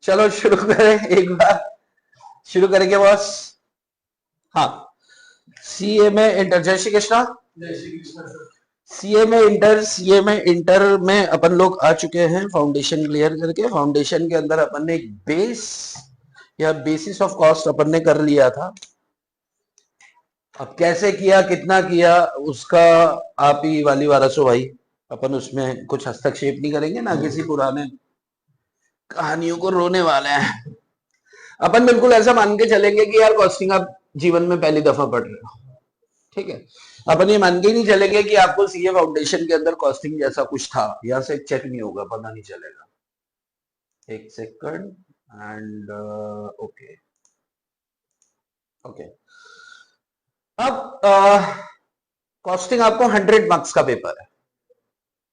चलो शुरू करें एक बार, शुरू करेंगे बॉस। हाँ, सीए में इंटर, जय श्री कृष्णा। सीए में इंटर में अपन लोग आ चुके हैं फाउंडेशन क्लियर करके। फाउंडेशन के अंदर अपन ने एक बेस या बेसिस ऑफ कॉस्ट अपन ने कर लिया था। अब कैसे किया, कितना किया, उसका आप ही वाली वारसो भाई। अपन उसमें कुछ हस्तक्षेप नहीं करेंगे ना, किसी पुराने कहानियों को रोने वाले हैं। अपन बिल्कुल ऐसा मान के चलेंगे कि यार कॉस्टिंग आप जीवन में पहली दफा पढ़ रहे हो, ठीक है। अपन ये मान के ही नहीं चलेंगे कि आपको सीए फाउंडेशन के अंदर कॉस्टिंग जैसा कुछ था। यहां से चेक नहीं होगा, पता नहीं चलेगा। एक सेकंड एंड ओके ओके। अब कॉस्टिंग आपको 100 मार्क्स का पेपर है,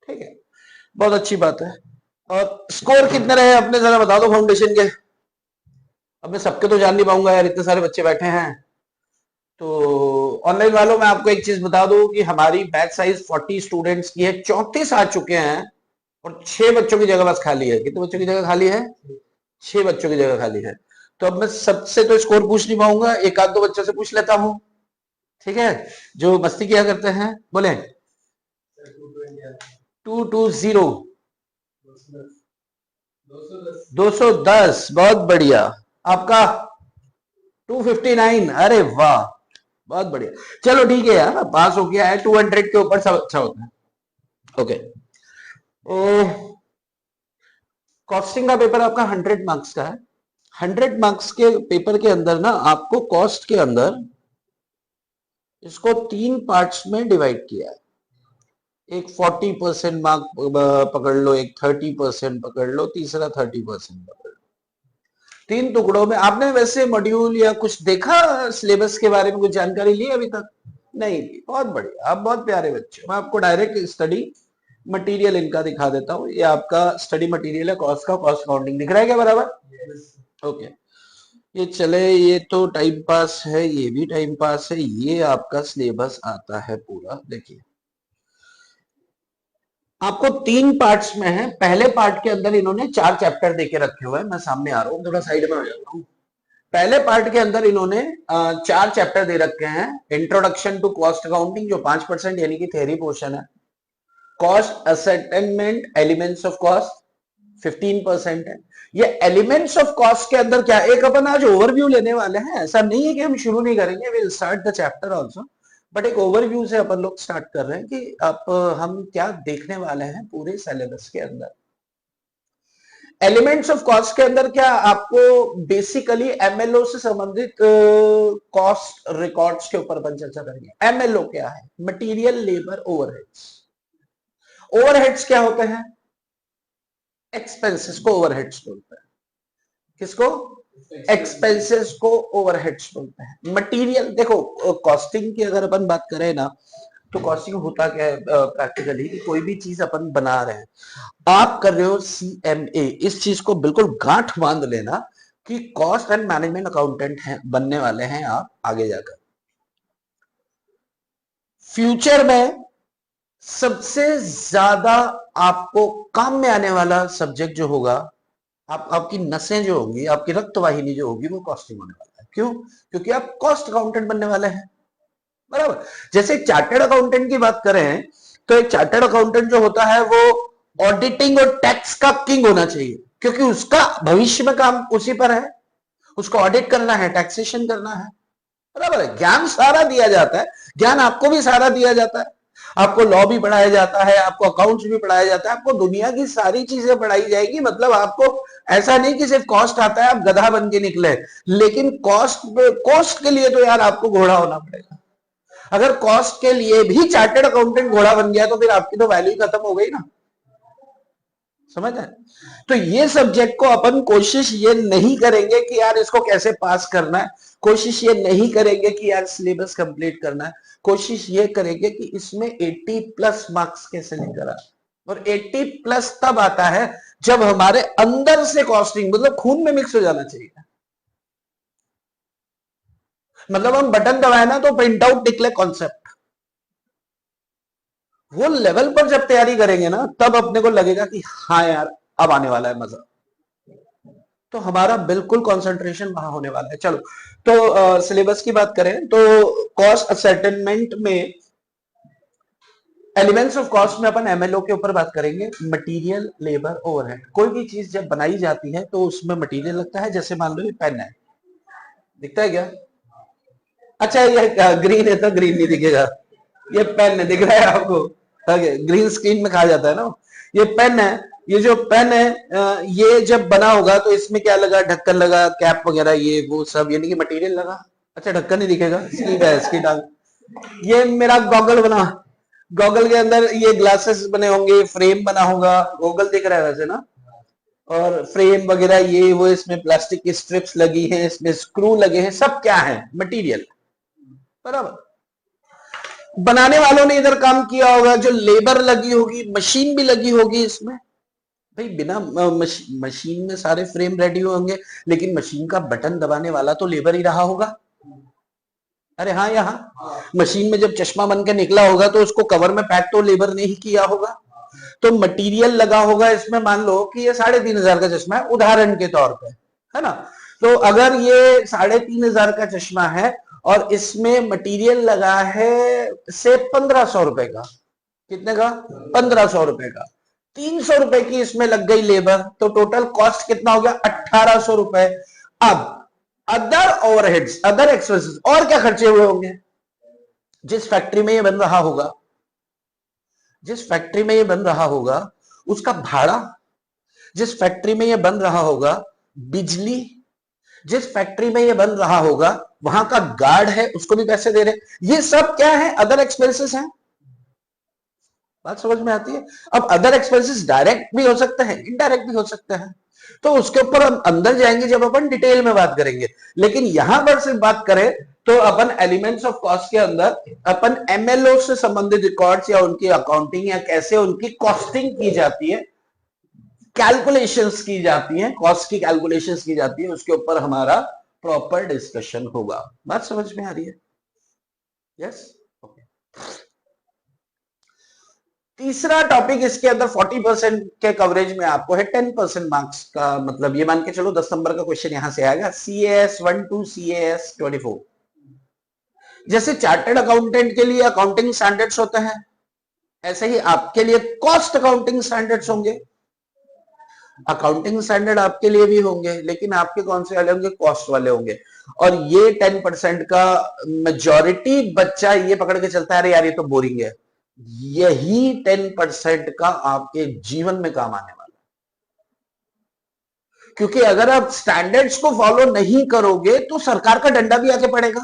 ठीक है, बहुत अच्छी बात है। और स्कोर कितने रहे अपने, जरा बता दो फाउंडेशन के। अब मैं सबके तो जान नहीं पाऊंगा यार, इतने सारे बच्चे बैठे हैं। तो ऑनलाइन वालों, मैं आपको एक चीज बता दूं कि हमारी बैच साइज 40 स्टूडेंट्स की है, 34 आ चुके हैं और 6 बच्चों की जगह बस खाली है। कितने बच्चों की जगह खाली है? 6 बच्चों की जगह खाली है। तो अब मैं सबसे तो स्कोर पूछ नहीं पाऊंगा, एक आध दो बच्चों से पूछ लेता हूं, ठीक है, जो मस्ती किया करते हैं। बोले 220, 210, बहुत बढ़िया। आपका 259, अरे वाह, बहुत बढ़िया। चलो ठीक है यार, पास हो गया है। 200 के ऊपर सब अच्छा होता है। ओके, कॉस्टिंग का पेपर आपका 100 मार्क्स का है। 100 मार्क्स के पेपर के अंदर ना आपको कॉस्ट के अंदर इसको 3 पार्ट्स में डिवाइड किया है। एक 40% मार्क पकड़ लो, एक 30% पकड़ लो, तीसरा 30% पकड़ लो। 3 टुकड़ों में। आपने वैसे मॉड्यूल या कुछ देखा, सिलेबस के बारे में कुछ जानकारी ली अभी तक? नहीं ली, बहुत बढ़िया, आप बहुत प्यारे बच्चे। मैं आपको डायरेक्ट स्टडी मटेरियल इनका दिखा देता हूँ। ये आपका स्टडी मटेरियल है कॉस्ट का, कॉस्ट काउंटिंग दिख रहा है क्या बराबर? ओके, ये चले, ये तो टाइम पास है, ये भी टाइम पास है। ये आपका सिलेबस आता है पूरा, देखिए आपको 3 पार्ट्स में है। पहले पार्ट के अंदर इन्होंने 4 चैप्टर देके रखे हुए हैं। मैं सामने आ रहा हूँ, थोड़ा साइड में हो जाता हूँ। पहले पार्ट के अंदर इन्होंने 4 चैप्टर दे रखे हैं। इंट्रोडक्शन टू कॉस्ट अकाउंटिंग, जो 5% यानी कि थ्योरी पोर्शन है। कॉस्ट असेटमेंट, एलिमेंट्स ऑफ कॉस्ट 15% है। ये एलिमेंट्स ऑफ कॉस्ट के अंदर क्या, एक अपन आज ओवरव्यू लेने वाले हैं। ऐसा नहीं है कि हम शुरू नहीं करेंगे, will start the chapter also, but एक ओवरव्यू से अपन लोग स्टार्ट कर रहे हैं कि आप हम क्या देखने वाले हैं पूरे सिलेबस के अंदर। एलिमेंट्स ऑफ कॉस्ट के अंदर क्या आपको बेसिकली एमएलओ से संबंधित कॉस्ट रिकॉर्ड्स के ऊपर अपन चर्चा करेंगे। एमएलओ क्या है? Material labour overheads. ओवरहेड्स क्या होते हैं? एक्सपेंसेस को ओवरहेड्स बोलते हैं। किसको? एक्सपेंसेस को ओवरहेड्स बोलते हैं। मटेरियल, देखो कॉस्टिंग की अगर अपन बात करें ना, तो कॉस्टिंग होता क्या है प्रैक्टिकली, कि कोई भी चीज अपन बना रहे हैं, आप कर रहे हो सीएमए, इस चीज को बिल्कुल गांठ बांध लेना कि कॉस्ट एंड मैनेजमेंट अकाउंटेंट हैं, बनने वाले हैं आप आगे जाकर। फ्यूचर में सबसे ज्यादा आपको काम में आने वाला सब्जेक्ट जो होगा, आपकी नसें जो होंगी, आपकी रक्त वाहिनी जो होगी, वो कॉस्टिंग होने वाला है। क्यों? क्योंकि आप कॉस्ट अकाउंटेंट बनने वाले हैं, बराबर। जैसे एक चार्टर्ड अकाउंटेंट की बात करें, तो एक चार्टर्ड अकाउंटेंट जो होता है वो ऑडिटिंग और टैक्स का किंग होना चाहिए, क्योंकि उसका भविष्य में काम उसी पर है। उसको ऑडिट करना है, टैक्सेशन करना है, बराबर है। ज्ञान सारा दिया जाता है, ज्ञान आपको भी सारा दिया जाता है। आपको लॉ भी पढ़ाया जाता है, आपको अकाउंट्स भी पढ़ाया जाता है, आपको दुनिया की सारी चीजें पढ़ाई जाएगी। मतलब आपको ऐसा नहीं कि सिर्फ कॉस्ट आता है आप गधा बन के निकले, लेकिन कॉस्ट के लिए तो यार आपको घोड़ा होना पड़ेगा। अगर कॉस्ट के लिए भी चार्टर्ड अकाउंटेंट घोड़ा बन गया तो फिर आपकी तो वैल्यू खत्म हो गई ना, समझ है? तो ये सब्जेक्ट को अपन कोशिश ये नहीं करेंगे कि यार इसको कैसे पास करना है, कोशिश ये नहीं करेंगे कि यार सिलेबस कंप्लीट करना है, कोशिश ये करेंगे कि इसमें 80 प्लस मार्क्स कैसे लेकर आए। और 80 प्लस तब आता है जब हमारे अंदर से कॉस्टिंग मतलब खून में मिक्स हो जाना चाहिए। मतलब हम बटन दबाए ना तो प्रिंट आउट निकले कॉन्सेप्ट। वो लेवल पर जब तैयारी करेंगे ना, तब अपने को लगेगा कि हाँ यार अब आने वाला है मजा। तो हमारा बिल्कुल कंसंट्रेशन वहां होने वाला है। चलो, तो सिलेबस की बात करें तो कॉस्ट असेटलमेंट में एलिमेंट्स ऑफ कॉस्ट में अपन एमएलओ के ऊपर बात करेंगे, मटेरियल लेबर ओवरहेड। कोई भी चीज जब बनाई जाती है तो उसमें मटेरियल लगता है। जैसे मान लो ये पेन है, दिखता है क्या? अच्छा, ये ग्रीन है तो ग्रीन नहीं दिखेगा, ये पेन है, दिख रहा है आपको? ग्रीन स्क्रीन में कहा जाता है ना, ये पेन है। ये जो पेन है ये जब बना होगा तो इसमें क्या लगा? ढक्कन लगा, कैप वगैरह ये वो सब, यानी कि मटेरियल लगा। अच्छा, ढक्कन नहीं दिखेगा, स्कीड है, स्कीड डाल। ये मेरा गॉगल बना, गॉगल के अंदर ये ग्लासेस बने होंगे, फ्रेम बना होगा, गॉगल दिख रहा है वैसे ना, और फ्रेम वगैरह ये वो, इसमें प्लास्टिक की स्ट्रिप्स लगी हैं, इसमें स्क्रू लगे हैं, सब क्या है? मटेरियल। बराबर। बनाने वालों ने इधर काम किया होगा, जो लेबर लगी होगी, मशीन भी लगी होगी इसमें। भाई बिना मशीन में सारे फ्रेम रेडी होंगे, लेकिन मशीन का बटन दबाने वाला तो लेबर ही रहा होगा। अरे हाँ, यहाँ मशीन में जब चश्मा बन के निकला होगा तो उसको कवर में पैक तो लेबर ने ही किया होगा। तो मटेरियल लगा होगा इसमें। मान लो कि ये 3,500 का चश्मा है, उदाहरण के तौर पे, है ना? तो अगर ये 3,500 का चश्मा है और इसमें मटेरियल लगा है से 1,500 रुपए का, कितने का? 1,500 रुपए का। 300 रुपए की इसमें लग गई लेबर, तो टोटल कॉस्ट कितना हो गया? 1,800 रुपए। अब अदर ओवरहेड्स, अदर एक्सपेंसेस, और क्या खर्चे हुए होंगे? जिस फैक्ट्री में ये बन रहा होगा, जिस फैक्ट्री में ये बन रहा होगा उसका भाड़ा, जिस फैक्ट्री में ये बन रहा होगा बिजली, जिस फैक्ट्री में ये बन रहा होगा वहां का गार्ड है, उसको भी पैसे दे रहे। ये सब क्या है? अदर एक्सपेंसेस हैं। बात समझ में आती है? अब अदर एक्सपेंसेस डायरेक्ट भी हो सकते हैं, इनडायरेक्ट भी हो सकते हैं, तो उसके ऊपर हम अंदर जाएंगे जब अपन डिटेल में बात करेंगे। लेकिन यहां पर सिर्फ बात करें तो अपन एलिमेंट्स ऑफ कॉस्ट के अंदर अपन एमएलओ से संबंधित रिकॉर्ड्स या उनकी अकाउंटिंग या कैसे उनकी कॉस्टिंग की जाती है, कैलकुलेशंस की जाती हैं, कॉस्ट की कैलकुलेशंस की जाती है, उसके ऊपर हमारा प्रॉपर डिस्कशन होगा। बात समझ में आ रही है? Yes, okay. तीसरा टॉपिक इसके अंदर 40% के कवरेज में आपको है, 10% मार्क्स का, मतलब ये मान के चलो 10 नंबर का क्वेश्चन यहां से आएगा। CAS 1 to CAS 24। जैसे चार्टर्ड अकाउंटेंट के लिए अकाउंटिंग स्टैंडर्ड्स होते हैं, ऐसे ही आपके लिए कॉस्ट अकाउंटिंग स्टैंडर्ड्स होंगे। अकाउंटिंग स्टैंडर्ड आपके लिए भी होंगे, लेकिन आपके कौन से वाले होंगे? कॉस्ट वाले होंगे। और ये 10% का मेजॉरिटी बच्चा ये पकड़ के चलता है, अरे यार ये तो बोरिंग है। यही 10% का आपके जीवन में काम आने वाला है, क्योंकि अगर आप स्टैंडर्ड्स को फॉलो नहीं करोगे तो सरकार का डंडा भी आके पड़ेगा।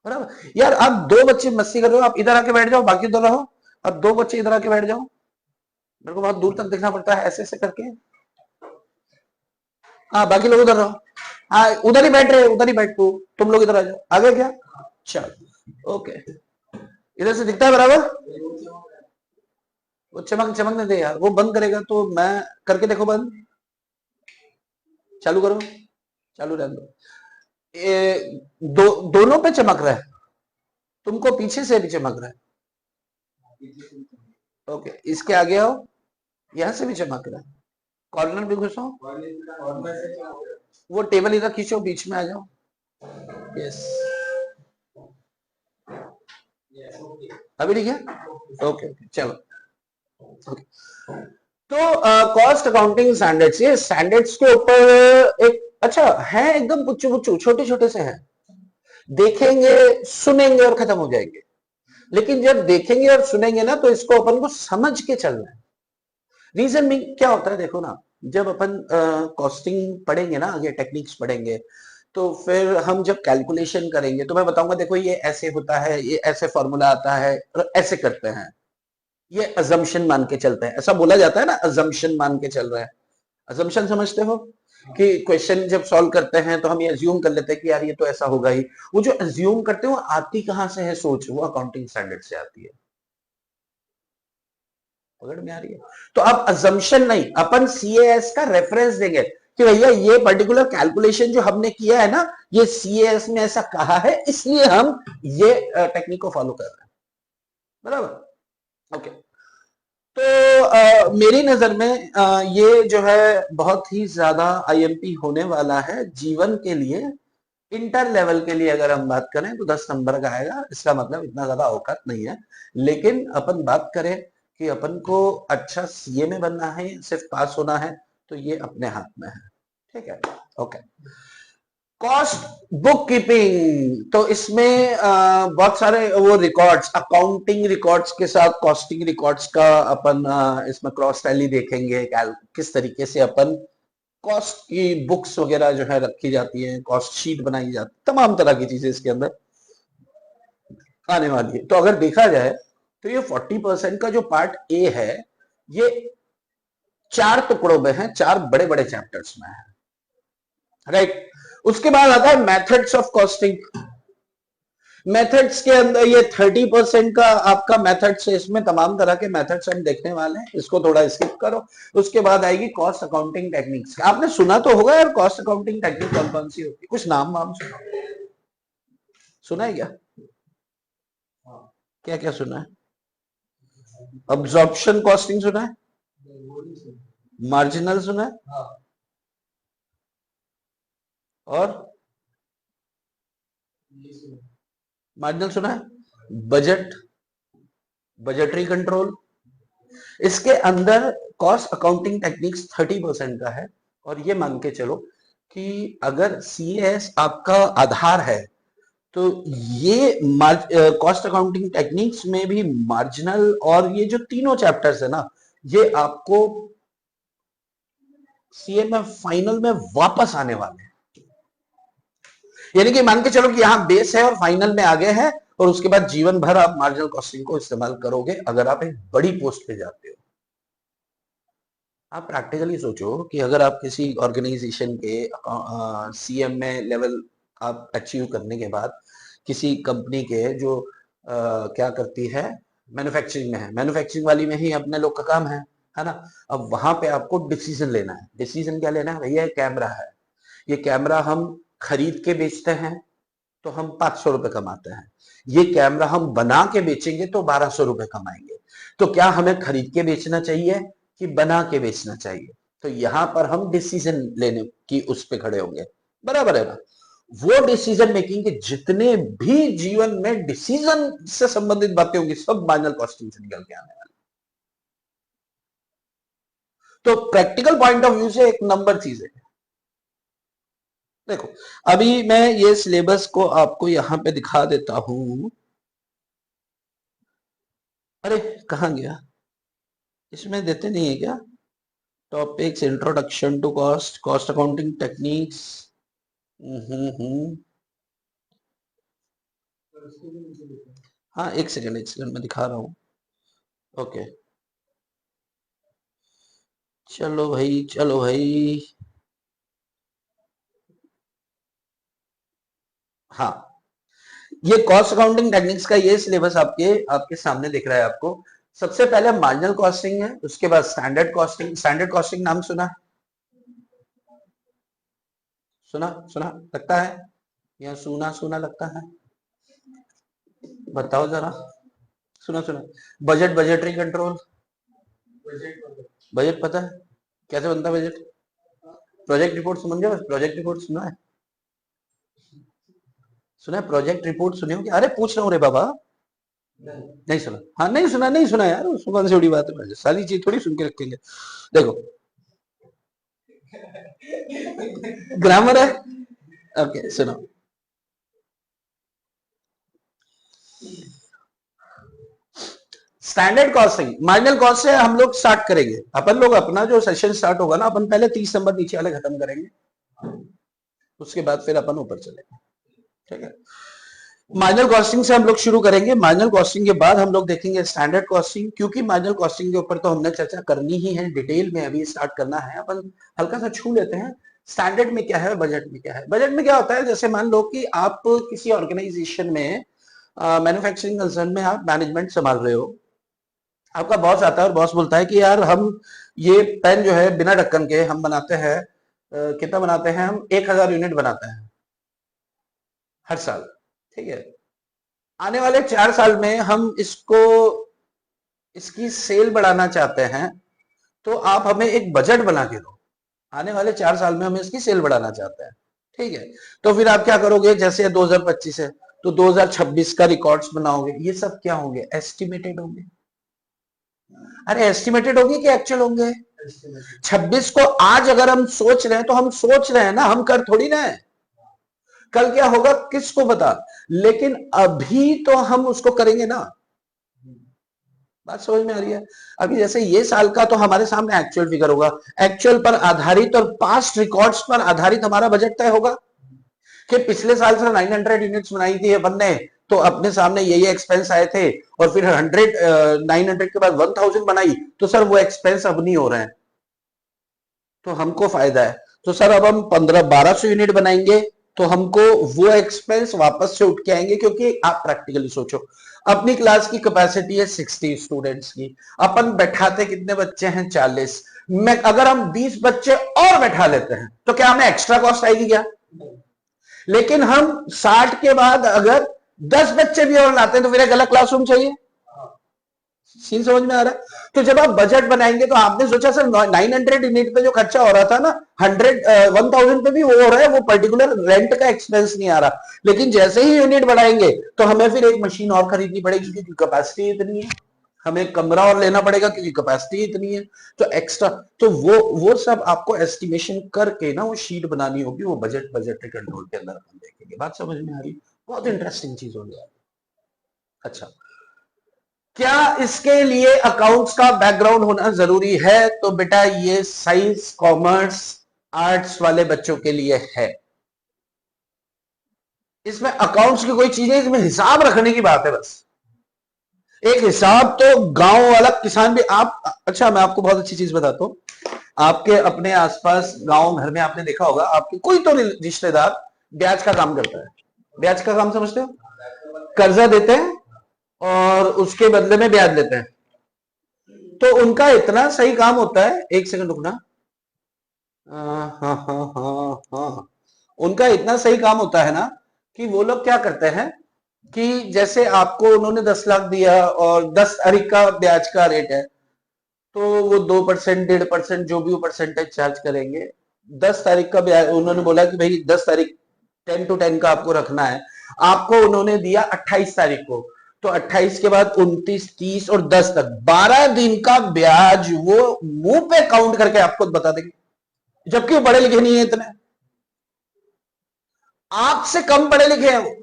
बराबर यार, आप दो बच्चे मस्ती कर रहे हो, आप इधर आके बैठ जाओ, बाकी उधर रहो। अब दो बच्चे इधर आके बैठ जाओ, मेरे को बहुत दूर तक देखना पड़ता है ऐसे ऐसे करके। हाँ, बाकी लोग उधर रहो। हाँ, उधर ही बैठ रहे, उधर ही बैठ, तू तुम लोग इधर आ जाओ। आगे क्या? चलो, ओके। इधर से दिखता है बराबर? वो चमक चमकने दे यार, वो बंद करेगा तो मैं करके देखो, बंद, चालू करो, चालू रहने दो। दोनों पे चमक रहा है, तुमको पीछे से भी चमक रहा है। ओके, इसके आगे आओ, यहां से भी चमक रहा है, कॉर्नर भी घुसो, वो टेबल इधर खींचो, बीच में आ जाओ। यस, अभी ठीक है? ओके ओके, चलो। ओके, तो कॉस्ट अकाउंटिंग स्टैंडर्ड्स, ये स्टैंडर्ड्स के ऊपर एक अच्छा है, एकदम पुच्चू पुच्चू छोटे छोटे से हैं, देखेंगे सुनेंगे और खत्म हो जाएंगे। लेकिन जब देखेंगे और सुनेंगे ना तो इसको अपन को समझ के चलना है। रीजन में क्या होता है, देखो ना, जब अपन कॉस्टिंग पढ़ेंगे ना, आगे टेक्निक्स पढ़ेंगे, तो फिर हम जब कैलकुलेशन करेंगे तो मैं बताऊंगा, देखो ये ऐसे होता है, ये ऐसे फॉर्मूला आता है, और ऐसे करते हैं, ये अजम्पशन मान के चलते हैं। ऐसा बोला जाता है ना, अजम्पशन मान के चल रहा है। अजम्पशन समझते हो कि क्वेश्चन जब सॉल्व करते हैं तो हम ये अज्यूम कर लेते हैं कि यार ये तो ऐसा होगा ही। वो जो अज्यूम करते हो आती कहां से है सोच? वो अकाउंटिंग स्टैंडर्ड से आती है। पकड़ में आ रही है? तो अब अजम्पशन नहीं, अपन CAS का रेफरेंस देंगे कि भैया ये पर्टिकुलर कैलकुलेशन जो हमने किया है ना, ये CAS में ऐसा कहा है, इसलिए हम ये टेक्निक को फॉलो कर रहे हैं। बराबर? ओके। तो मेरी नजर में ये जो है बहुत ही ज्यादा आईएमपी होने वाला है जीवन के लिए। इंटर लेवल के लिए अगर हम बात करें तो 10 नंबर का आएगा, इसका मतलब इतना ज्यादा औकात नहीं है। लेकिन अपन बात करें कि अपन को अच्छा सीए में बनना है, सिर्फ पास होना है, तो ये अपने हाथ में है। ठीक है, ओके। कॉस्ट बुक कीपिंग, तो इसमें बहुत सारे वो रिकॉर्ड्स, अकाउंटिंग रिकॉर्ड्स के साथ कॉस्टिंग रिकॉर्ड्स का अपन इसमें क्रॉस टैली देखेंगे, किस तरीके से अपन कॉस्ट की बुक्स वगैरह जो है रखी जाती है, कॉस्ट शीट बनाई जाती है, तमाम तरह की चीजें इसके अंदर आने वाली है। तो अगर देखा जाए तो ये 40% का जो पार्ट ए है, ये 4 टुकड़ों में है, 4 बड़े-बड़े चैप्टर्स में है, राइट। उसके बाद आता है मेथड्स ऑफ कॉस्टिंग। मेथड्स के अंदर ये 30% का आपका मेथड्स है, इसमें तमाम तरह के मेथड्स हम देखने वाले हैं, इसको थोड़ा स्किप करो। उसके बाद आएगी कॉस्ट अकाउंटिंग टेक्निक्स। आपने सुना तो होगा यार, कॉस्ट अकाउंटिंग टेक्निक कौन कौन सी होती है, कुछ नाम वाम सुना है क्या? क्या क्या सुना है? अब्जॉर्प्शन कॉस्टिंग सुना है? मार्जिनल सुना है? और मार्जिनल सुना है? Budget, budgetary control. इसके अंदर कॉस्ट अकाउंटिंग टेक्निक्स 30% का है। और ये मान के चलो कि अगर सीएस आपका आधार है, तो ये कॉस्ट अकाउंटिंग टेक्निक्स में भी मार्जिनल और ये जो तीनों चैप्टर्स है ना, ये आपको सीए में फाइनल में वापस आने वाले हैं। यानी कि मान के चलो कि यहां बेस है और फाइनल में आगे है, और उसके बाद जीवन भर आप मार्जिनल कॉस्टिंग को इस्तेमाल करोगे अगर आप एक बड़ी पोस्ट पे जाते हो। आप प्रैक्टिकली सोचो कि अगर आप किसी ऑर्गेनाइजेशन के सीएम में लेवल आप अचीव करने के बाद किसी कंपनी के जो क्या करती है, मैन्युफैक्चरिंग में है, मैन्युफैक्चरिंग वाली में ही अपने लोग का काम है ना। अब वहां पे आपको डिसीजन लेना है। डिसीजन क्या लेना है? भैया कैमरा है, ये कैमरा हम खरीद के बेचते हैं तो हम 500 रुपए कमाते हैं, ये कैमरा हम बना के बेचेंगे तो 1200 रुपए कमाएंगे। तो क्या हमें खरीद के बेचना चाहिए कि बना के बेचना चाहिए? तो यहां पर हम डिसीजन लेने की उस पे खड़े होंगे, बराबर है ना। वो डिसीजन मेकिंग के जितने भी जीवन में डिसीजन से संबंधित बातें होंगी, सब माइनर कॉस्टिंग से निकल के आने वाली। तो प्रैक्टिकल पॉइंट ऑफ व्यू से एक नंबर चीज है। देखो, अभी मैं ये सिलेबस को आपको यहां पे दिखा देता हूं। अरे कहां गया? इसमें देते नहीं है क्या? Topics, introduction to cost, cost accounting techniques. Hmm. हाँ, एक सेकंड मैं दिखा रहा हूँ। ओके, चलो भाई, चलो भाई। हाँ, ये कॉस्ट अकाउंटिंग टेक्निक्स का ये सिलेबस आपके आपके सामने दिख रहा है आपको। सबसे पहले मार्जिनल कॉस्टिंग है, उसके बाद स्टैंडर्ड कॉस्टिंग। स्टैंडर्ड कॉस्टिंग नाम सुना? सुना सुना लगता है, या सुना सुना लगता है? बताओ जरा। सुना सुना। Budget, budgetary control. बजट पता है कैसे बनता है बजट? प्रोजेक्ट रिपोर्ट समझ गए? प्रोजेक्ट रिपोर्ट सुना है? सुना है प्रोजेक्ट रिपोर्ट? सुने हो क्या? अरे पूछ रहा हूँ रे बाबा। नहीं सुना? हाँ, नहीं सुना, नहीं सुना यार, उसमें कौन सी बड़ी बात है, सारी चीज थोड़ी सुन के रखेंगे। देखो, ग्रामर है। ओके, सुनो। स्टैंडर्ड कॉस्टिंग, मार्जिनल कॉस्ट से हम लोग स्टार्ट करेंगे। अपन लोग अपना जो सेशन स्टार्ट होगा ना, अपन पहले 30 नंबर नीचे वाले खत्म करेंगे, उसके बाद फिर अपन ऊपर चलेंगे। ठीक है, मार्जिनल कॉस्टिंग से हम लोग शुरू करेंगे। मार्जिनल कॉस्टिंग के बाद हम लोग देखेंगे स्टैंडर्ड कॉस्टिंग, क्योंकि मार्जिनल कॉस्टिंग के ऊपर तो हमने चर्चा करनी ही है, डिटेल में अभी स्टार्ट करना है। अपन हल्का सा छू लेते हैं स्टैंडर्ड में क्या है, बजट में क्या है। बजट में क्या होता है, जैसे मान लो कि आप किसी ऑर्गेनाइजेशन में मैन्युफैक्चरिंग कंसर्न में आप मैनेजमेंट संभाल रहे हो। आपका बॉस आता है और बॉस बोलता है कि यार हम ये पेन जो है बिना ढक्कन के हम बनाते हैं, कितना बनाते हैं हम? 1000 यूनिट बनाते हैं हर साल। ठीक है, आने वाले 4 साल में हम इसको इसकी सेल बढ़ाना चाहते हैं तो आप हमें एक बजट बना के दो, आने वाले 4 साल में हमें इसकी सेल बढ़ाना चाहते हैं, ठीक है। तो फिर आप क्या करोगे, जैसे 2025 है तो 2026 का रिकॉर्ड्स बनाओगे। ये सब क्या होंगे, एस्टिमेटेड होंगे। अरे एस्टिमेटेड होंगे कि एक्चुअल होंगे। 26 को आज अगर हम सोच रहे हैं तो हम सोच रहे हैं ना, हम कर थोड़ी ना है। कल क्या होगा किसको पता, लेकिन अभी तो हम उसको करेंगे ना। बात समझ में आ रही है। अभी जैसे ये साल का तो हमारे सामने एक्चुअल फिगर होगा, एक्चुअल पर आधारित और पास्ट रिकॉर्ड्स पर आधारित हमारा बजट तय होगा कि पिछले साल से 900 यूनिट्स बनाई थी अपन ने, तो अपने सामने ये एक्सपेंस आए थे, और फिर 900 के बाद 1000 बनाई, तो सर वो एक्सपेंस अब नहीं हो रहे हैं, तो हमको फायदा है। तो सर अब हम 1200 यूनिट बनाएंगे तो हमको वो एक्सपेंस वापस से उठ के आएंगे, क्योंकि आप प्रैक्टिकली सोचो, अपनी क्लास की कैपेसिटी है 60 स्टूडेंट्स की, अपन बैठाते कितने बच्चे हैं, 40। मैं अगर हम 20 बच्चे और बैठा लेते हैं तो क्या हमें एक्स्ट्रा कॉस्ट आएगी क्या? लेकिन हम 60 के बाद अगर 10 बच्चे भी और लाते हैं तो फिर एक अलग क्लासरूम चाहिए। सीन समझ में आ रहा है। तो जब आप बजट बनाएंगे तो आपने सोचा सर 900 यूनिट पे जो खर्चा हो रहा था ना, 1000 पे भी वो हो रहा है, वो पर्टिकुलर रेंट का एक्सपेंस नहीं आ रहा, लेकिन जैसे ही यूनिट बढ़ाएंगे तो हमें फिर एक मशीन और खरीदनी पड़ेगी क्योंकि कैपेसिटी इतनी है, हमें कमरा और लेना पड़ेगा क्योंकि कैपेसिटी इतनी है, तो एक्स्ट्रा। तो वो सब आपको एस्टिमेशन करके ना वो शीट बनानी होगी, वो बजट कंट्रोल के अंदर अपन देखेंगे। बात समझ में आ रही? बहुत इंटरेस्टिंग चीज होगी। अच्छा, क्या इसके लिए अकाउंट्स का बैकग्राउंड होना जरूरी है? तो बेटा ये साइंस कॉमर्स आर्ट्स वाले बच्चों के लिए है। इसमें अकाउंट्स की कोई चीज है, इसमें हिसाब रखने की बात है बस। एक हिसाब तो गांव वाला किसान भी आप, अच्छा मैं आपको बहुत अच्छी चीज बताता हूं, आपके अपने आसपास गांव घर में आपने देखा होगा, आपके कोई तो रिश्तेदार ब्याज का काम करता है। ब्याज का काम समझते हो? कर्जा देते हैं और उसके बदले में ब्याज लेते हैं। तो उनका इतना सही काम होता है, एक सेकंड रुकना। हाँ हाँ हाँ हाँ, उनका इतना सही काम होता है ना कि वो लोग क्या करते हैं कि जैसे आपको उन्होंने 10 लाख दिया और 10 तारीख का ब्याज का रेट है, तो वो 2%, 1.5% जो भी वो परसेंटेज चार्ज करेंगे। 10 तारीख का ब्याज उन्होंने बोला कि भाई 10 तारीख 10 to 10 का आपको रखना है, आपको उन्होंने दिया 28 तारीख को, तो 28 के बाद 29, 30 और 10 तक 12 दिन का ब्याज वो मुंह पे काउंट करके आपको बता देंगे, जबकि वो पढ़े लिखे नहीं है इतने, आपसे कम पढ़े लिखे हैं वो,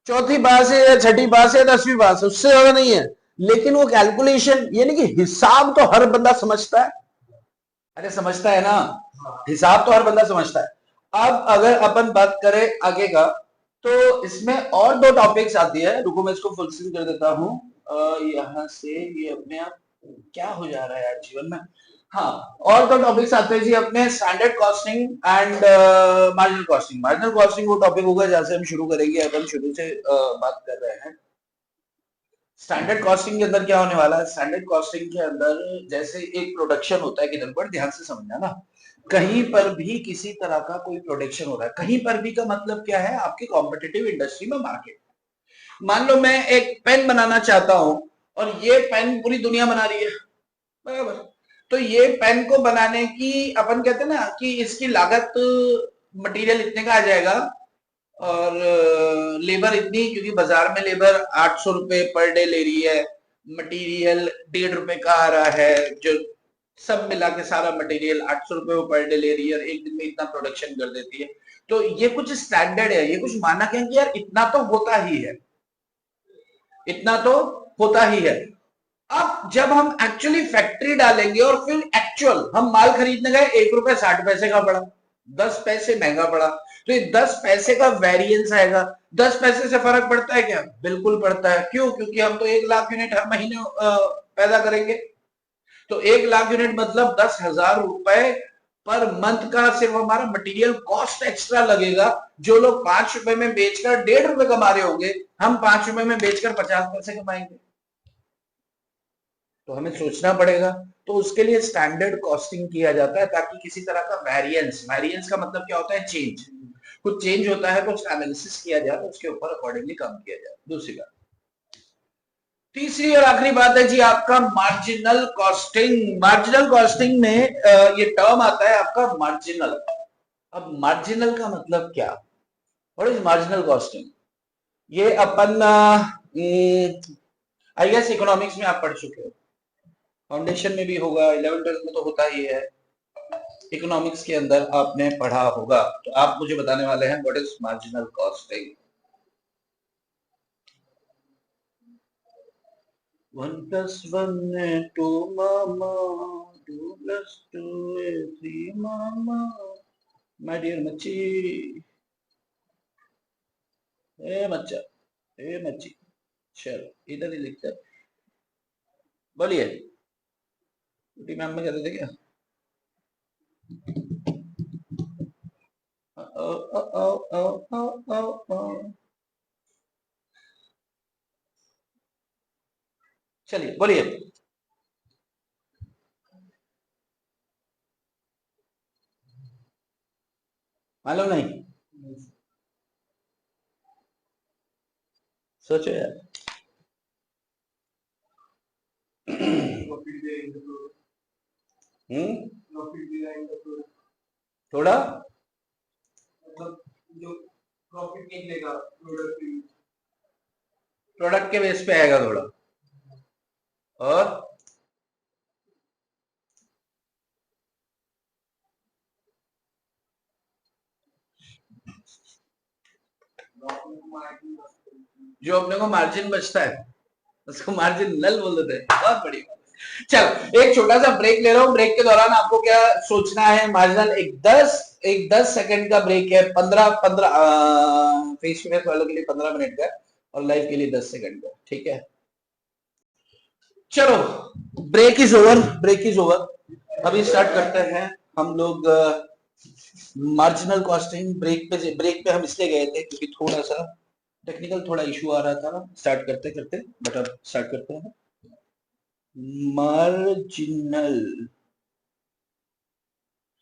चौथी पास है या छठी पास है या 10वीं पास है, उससे ज्यादा नहीं है। लेकिन वो कैलकुलेशन यानी कि हिसाब तो हर बंदा समझता है। अरे समझता है ना, हिसाब तो हर बंदा समझता है। अब अगर अपन बात करें आगे का, तो इसमें और 2 टॉपिक्स आती है, रुको मैं इसको फुल स्क्रीन कर देता हूं। यहां से ये अपने आप क्या हो जा रहा है यार जीवन में। हाँ, और 2 टॉपिक्स आते हैं जी अपने, standard costing and marginal costing. Marginal costing वो टॉपिक होगा जहां से हम शुरू करेंगे, अपन शुरू से बात कर रहे हैं। स्टैंडर्ड कॉस्टिंग के अंदर क्या होने वाला है, स्टैंडर्ड कॉस्टिंग के अंदर जैसे एक प्रोडक्शन होता है किधर पर, ध्यान से समझना ना, कहीं पर भी किसी तरह का कोई प्रोडक्शन हो रहा है, कहीं पर भी का मतलब क्या है, आपकी कॉम्पिटिटिव इंडस्ट्री में मार्केट। मान लो मैं एक पेन बनाना चाहता हूं और ये पेन पूरी दुनिया बना रही है, बराबर, तो ये पेन को बनाने की अपन कहते हैं ना कि इसकी लागत मटेरियल इतने का आ जाएगा और लेबर इतनी, क्योंकि बाजार में लेबर 800 रुपए पर डे ले रही है, मटेरियल 1.5 रुपए का आ रहा है, जो सब मिला के सारा मटेरियल 800 रुपए वो पर डे ले रही है और एक दिन में इतना प्रोडक्शन कर देती है। तो ये कुछ स्टैंडर्ड है, ये कुछ मानक है कि यार इतना तो होता ही है, इतना तो होता ही है। अब जब हम एक्चुअली फैक्ट्री डालेंगे और फिर एक्चुअल हम माल खरीदने गए, 1 रुपए 60 पैसे का पड़ा, 10 पैसे महंगा पड़ा, तो ये 10 पैसे का वेरिएंस आएगा। 10 पैसे से फर्क पड़ता है क्या? बिल्कुल पड़ता है। क्यों? क्योंकि हम तो 1 लाख यूनिट हर महीने पैदा करेंगे, तो 1 लाख यूनिट मतलब 10,000 रुपए पर मंथ का सिर्फ हमारा मटेरियल कॉस्ट एक्स्ट्रा लगेगा। जो लोग 5 रुपए में बेचकर 1.5 रुपए कमा रहे होंगे, हम 5 रुपए में बेचकर 50 पैसे कमाएंगे। तो हमें सोचना पड़ेगा, तो उसके लिए स्टैंडर्ड कॉस्टिंग किया जाता है ताकि किसी तरह का वेरिएंस, वेरिएंस का मतलब क्या होता है, चेंज, कुछ चेंज होता है तो उसका एनालिसिस किया जाए, तो उसके ऊपर अकॉर्डिंगली काम किया जाए। दूसरी बात, तीसरी और आखिरी बात है जी आपका मार्जिनल कॉस्टिंग। मार्जिनल कॉस्टिंग में ये टर्म आता है आपका मार्जिनल। अब मार्जिनल का मतलब क्या? What is marginal costing? ये अपन आई गेस इकोनॉमिक्स में आप पढ़ चुके हो, फाउंडेशन में भी होगा, 11th में तो होता ही है, इकोनॉमिक्स के अंदर आपने पढ़ा होगा। तो आप मुझे बताने वाले हैं व्हाट इज मार्जिनल कॉस्टिंग। 1+1 2 मामा, 2+2 3 मामा, माय डियर मच्छी, ए मच्छा, ए मच्छी, चलो इधर ही लिखते हैं। बोलिए, मैम में कहते थे क्या? चलिए बोलिए। मालूम नहीं? सोचो यार। थोड़ा जो प्रॉफिट निकलेगा प्रोडक्ट के बेस पे आएगा थोड़ा। और जो अपने को मार्जिन बचता है उसको मार्जिन नल बोल देते हैं। बहुत बढ़िया। चल एक छोटा सा ब्रेक ले रहा हूँ। ब्रेक के दौरान आपको क्या सोचना है? मार्जिनल एक 10 सेकंड का ब्रेक है। 15 फेस टू फेस वालों के लिए 15 मिनट का और लाइव के लिए 10 सेकंड का। ठीक है, चलो break is over, break is over. अभी स्टार्ट करते हैं हम लोग मार्जिनल कॉस्टिंग। ब्रेक पे हम इसलिए गए थे क्योंकि थोड़ा सा टेक्निकल थोड़ा इशू आ रहा था स्टार्ट करते करते, बट अब स्टार्ट करते हैं। मार्जिनल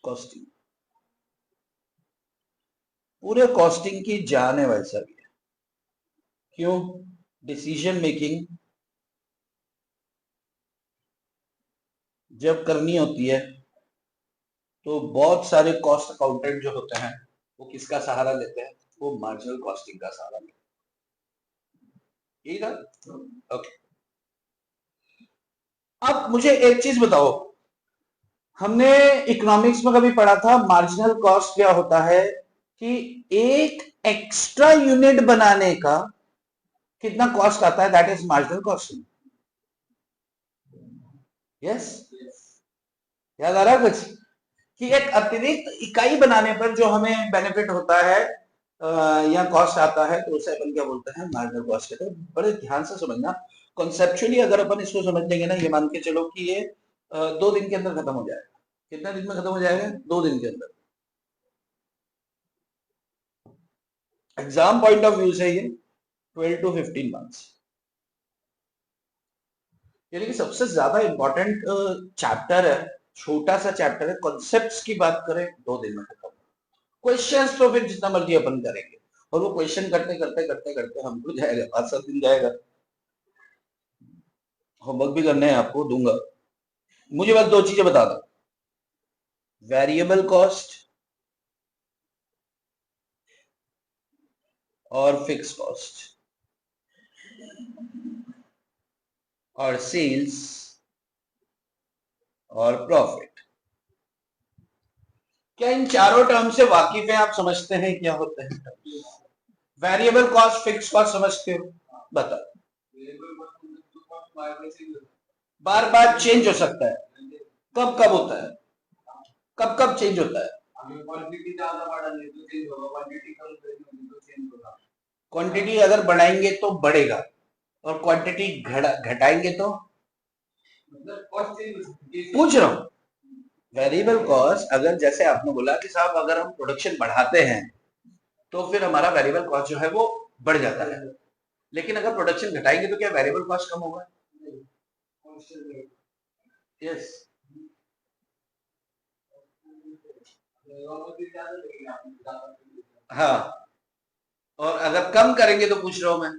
कॉस्टिंग पूरे कॉस्टिंग की जान है भाई साहब। क्यों? डिसीजन मेकिंग जब करनी होती है तो बहुत सारे कॉस्ट अकाउंटेंट जो होते हैं वो किसका सहारा लेते हैं? वो मार्जिनल कॉस्टिंग का सहारा लेते हैं। यही था। ओके, अब मुझे एक चीज बताओ, हमने इकोनॉमिक्स में कभी पढ़ा था मार्जिनल कॉस्ट क्या होता है कि एक एक्स्ट्रा यूनिट बनाने का कितना कॉस्ट आता है, that is marginal costing. Yes, याद आ रहा है कुछ? कि एक अतिरिक्त इकाई बनाने पर जो हमें बेनिफिट होता है या कॉस्ट आता है तो उसे अपन क्या बोलते हैं? मार्जिनल कॉस्ट कहते हैं। बड़े ध्यान से समझना, कॉन्सेप्चुअली अगर अपन इसको समझ लेंगे ना, ये मान के चलो कि ये 2 दिन के अंदर खत्म हो जाएगा। कितने दिन में खत्म हो जाएगा? 2 दिन के अंदर। एग्जाम पॉइंट ऑफ व्यू से ये 12 to 15 मंथ्स, यानी कि सबसे ज्यादा इंपॉर्टेंट चैप्टर है, छोटा सा चैप्टर है। कॉन्सेप्ट्स की बात करें 2 दिन में खत्म। क्वेश्चंस तो फिर जितना मर्जी अपन करेंगे, और वो क्वेश्चन करते करते करते करते हमको जाएगा 5-7 दिन जाएगा। होमवर्क भी करने हैं आपको, दूंगा। मुझे बस 2 चीजें बता दो, वेरिएबल कॉस्ट और फिक्स कॉस्ट और सेल्स और प्रॉफिट। क्या इन चारों टर्म से वाकिफ है? आप समझते हैं क्या होते हैं? वेरिएबल कॉस्ट, फिक्स कॉस्ट समझते हो? बताओ। बार बार चेंज हो सकता है, कब कब होता है? कब कब चेंज होता है? क्वांटिटी ज्यादा बढ़ाने तो चेंज होगा, क्वांटिटी कम करेंगे तो चेंज होगा। क्वांटिटी अगर बढ़ाएंगे तो बढ़ेगा, और क्वांटिटी घटाएंगे तो मतलब कॉस्ट चेंज हो सकती है। पूछ रहा हूँ, वेरिएबल कॉस्ट अगर जैसे आपने बोला कि साहब अगर हम प्रोडक्शन बढ़ाते हैं तो फिर हमारा वेरिएबल कॉस्ट जो है वो बढ़ जाता है, लेकिन अगर प्रोडक्शन घटाएंगे तो क्या वेरिएबल कॉस्ट कम होगा? यस। हाँ, और अगर कम करेंगे तो पूछ रहा हूं मैं,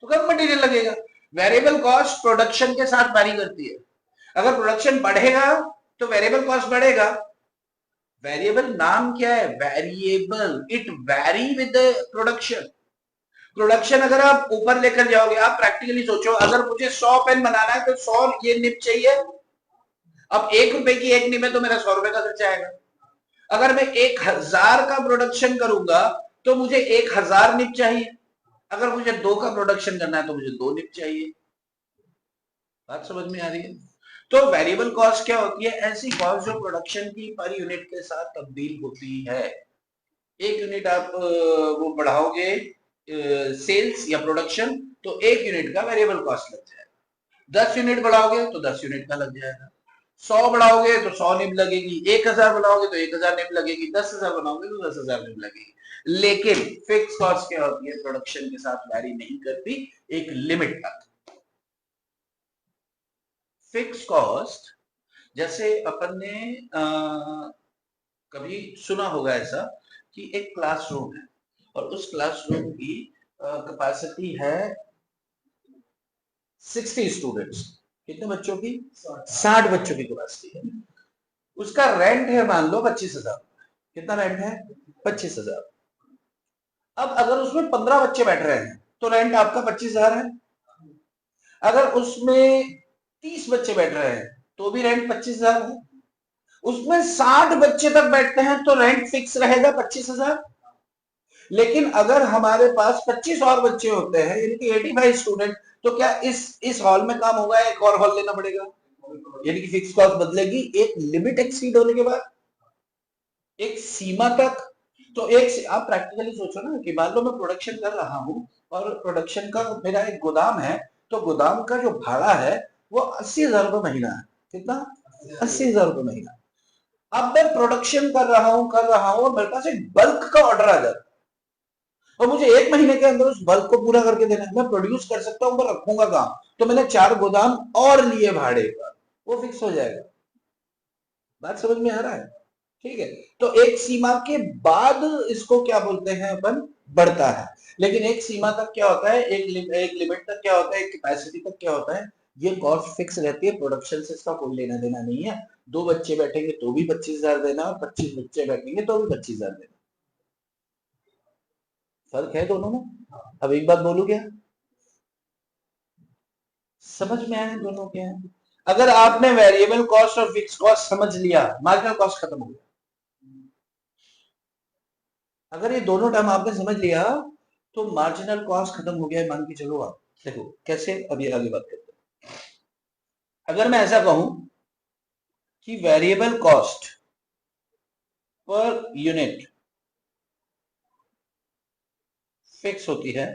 तो कम मटेरियल लगेगा। वेरिएबल कॉस्ट प्रोडक्शन के साथ वैरी करती है। अगर प्रोडक्शन बढ़ेगा तो वेरिएबल कॉस्ट बढ़ेगा। वेरिएबल नाम क्या है? Variable, it vary with production. Production अगर आप ऊपर लेकर जाओगे, आप प्रैक्टिकली सोचो, अगर मुझे 100 पेन बनाना है तो 100 ये निब चाहिए। अब 1 रुपए की एक निब है तो मेरा 100 रुपए का खर्चा आएगा। अगर मैं 1000 का प्रोडक्शन करूंगा तो मुझे 1000 निब चाहिए। अगर मुझे 2 का प्रोडक्शन करना है तो मुझे 2 निब चाहिए। बात समझ में आ रही है? तो वेरिएबल कॉस्ट क्या होती है? ऐसी कॉस्ट जो प्रोडक्शन की पर यूनिट के साथ तब्दील होती है। 1 यूनिट आप वो बढ़ाओगे सेल्स या प्रोडक्शन, तो 1 यूनिट का वेरिएबल कॉस्ट लग जाएगा। 10 यूनिट बढ़ाओगे तो 10 यूनिट का लग जाएगा। 100 बढ़ाओगे तो 100 निब लगेगी। 1000 बढ़ाओगे तो 1000 निब लगेगी। 10,000 बनाओगे तो 10,000 निब लगेगी। लेकिन फिक्स कॉस्ट क्या होती है? प्रोडक्शन के साथ वैरी नहीं करती, एक लिमिट तक। फिक्स कॉस्ट, जैसे अपन ने कभी सुना होगा ऐसा कि एक क्लासरूम है और उस क्लासरूम की कैपेसिटी है 60 स्टूडेंट्स। कितने बच्चों की? 60 बच्चों की कैपेसिटी है। उसका रेंट है मान लो 25,000। कितना रेंट है? 25,000। अब अगर उसमें 15 बच्चे बैठ रहे हैं तो रेंट आपका 25,000 है। अगर उसमें 30 बच्चे बैठ रहे हैं तो भी रेंट 25,000 है। उसमें 60 बच्चे तक बैठते हैं तो रेंट फिक्स रहेगा 25,000। लेकिन अगर हमारे पास 25 और बच्चे होते हैं, यानी कि 85 स्टूडेंट, तो क्या इस हॉल में काम होगा? एक और हॉल लेना पड़ेगा, यानी कि फिक्स कॉस्ट बदलेगी एक लिमिट एक्सीड होने के बाद, एक सीमा तक। तो एक आप प्रैक्टिकली सोचो ना कि मान लो मैं प्रोडक्शन कर रहा हूं और प्रोडक्शन का मेरा एक गोदाम है, तो गोदाम का जो भाड़ा है वो 80,000 रुपए महीना है। कितना? 80,000 रुपए महीना। अब मैं प्रोडक्शन कर रहा हूं और मेरे पास एक बल्क का ऑर्डर आ जाता है और मुझे 1 महीने के अंदर उस बल्क को पूरा करके देना है। मैं प्रोड्यूस कर सकता हूं पर रखूंगा कहां? तो मैंने 4 गोदाम और लिए भाड़े पर, वो फिक्स हो जाएगा। बात समझ में आ रहा है? ठीक है। तो एक सीमा के बाद इसको क्या बोलते हैं अपन? बढ़ता है। लेकिन एक सीमा तक क्या होता है? एक लिमिट तक क्या होता है? एक कैपेसिटी तक क्या होता है? ये कॉस्ट फिक्स रहती है। प्रोडक्शन से इसका कोई लेना देना नहीं है। 2 बच्चे बैठेंगे तो भी 25,000 देना और 25 बच्चे बैठेंगे तो भी 25,000 देना। फर्क है दोनों में। अब एक बात बोलू क्या? समझ में आया दोनों क्या है? अगर आपने वेरिएबल कॉस्ट और फिक्स कॉस्ट समझ लिया, मार्जिनल कॉस्ट खत्म हो गया। अगर ये दोनों टर्म आपने समझ लिया तो मार्जिनल कॉस्ट खत्म हो गया, मान के चलो आप। देखो कैसे, अभी आगे बात करते हैं। अगर मैं ऐसा कहूं कि variable cost per unit fix होती है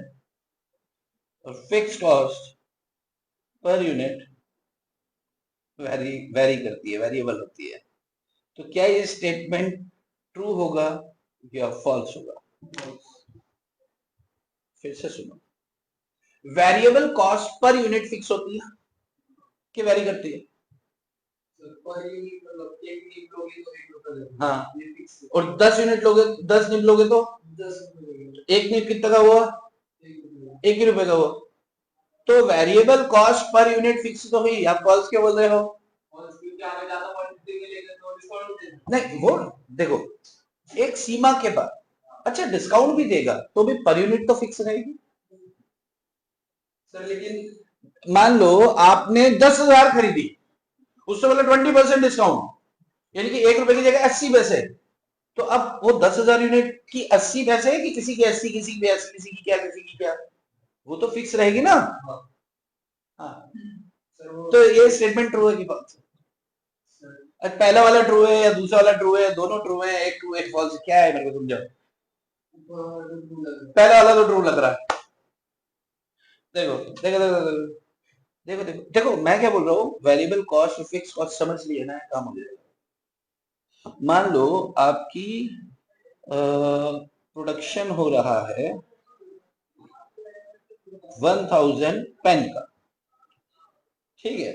और fix cost per unit very करती है, वेरिएबल होती है, तो क्या ये स्टेटमेंट ट्रू होगा या फॉल्स होगा? फिर से सुनो, variable cost per unit fix होती है कि वेरी करती है? हाँ, और 10 यूनिट लोगे, 10 निब लोगे तो 1 निब कितना का हुआ? 1 ही रुपए का हुआ। तो variable cost per unit fix तो हुई। आप फॉल्स क्यों बोल रहे हो? नहीं, वो देखो एक सीमा के बाद, अच्छा डिस्काउंट भी देगा तो भी पर यूनिट तो फिक्स रहेगी सर। लेकिन मान लो आपने 10,000 खरीदी, उससे बोला 20% डिस्काउंट, यानी कि 1 रुपए की जगह 80 पैसे। तो अब वो 10,000 यूनिट की 80 पैसे है कि किसी की 80, किसी की 80, किसी की क्या, किसी की क्या, वो तो फिक्स रहेगी ना। हाँ, तो ये स्टेटमेंट ट्रू है कि फॉल्स? पहला वाला ट्रू है या दूसरा वाला ट्रू है? दोनों ट्रू है, एक ट्रू एक फॉल्स, क्या है मेरे को समझाओ। पहला वाला तो ट्रू लग रहा है। देखो देखो देखो देखो देखो देखो देखो मैं क्या बोल रहा हूँ, वेरिएबल कॉस्ट और फिक्स कॉस्ट समझ लिए ना, काम हो जाएगा। मान लो आपकी प्रोडक्शन हो रहा है 1000 पेन का, ठीक है?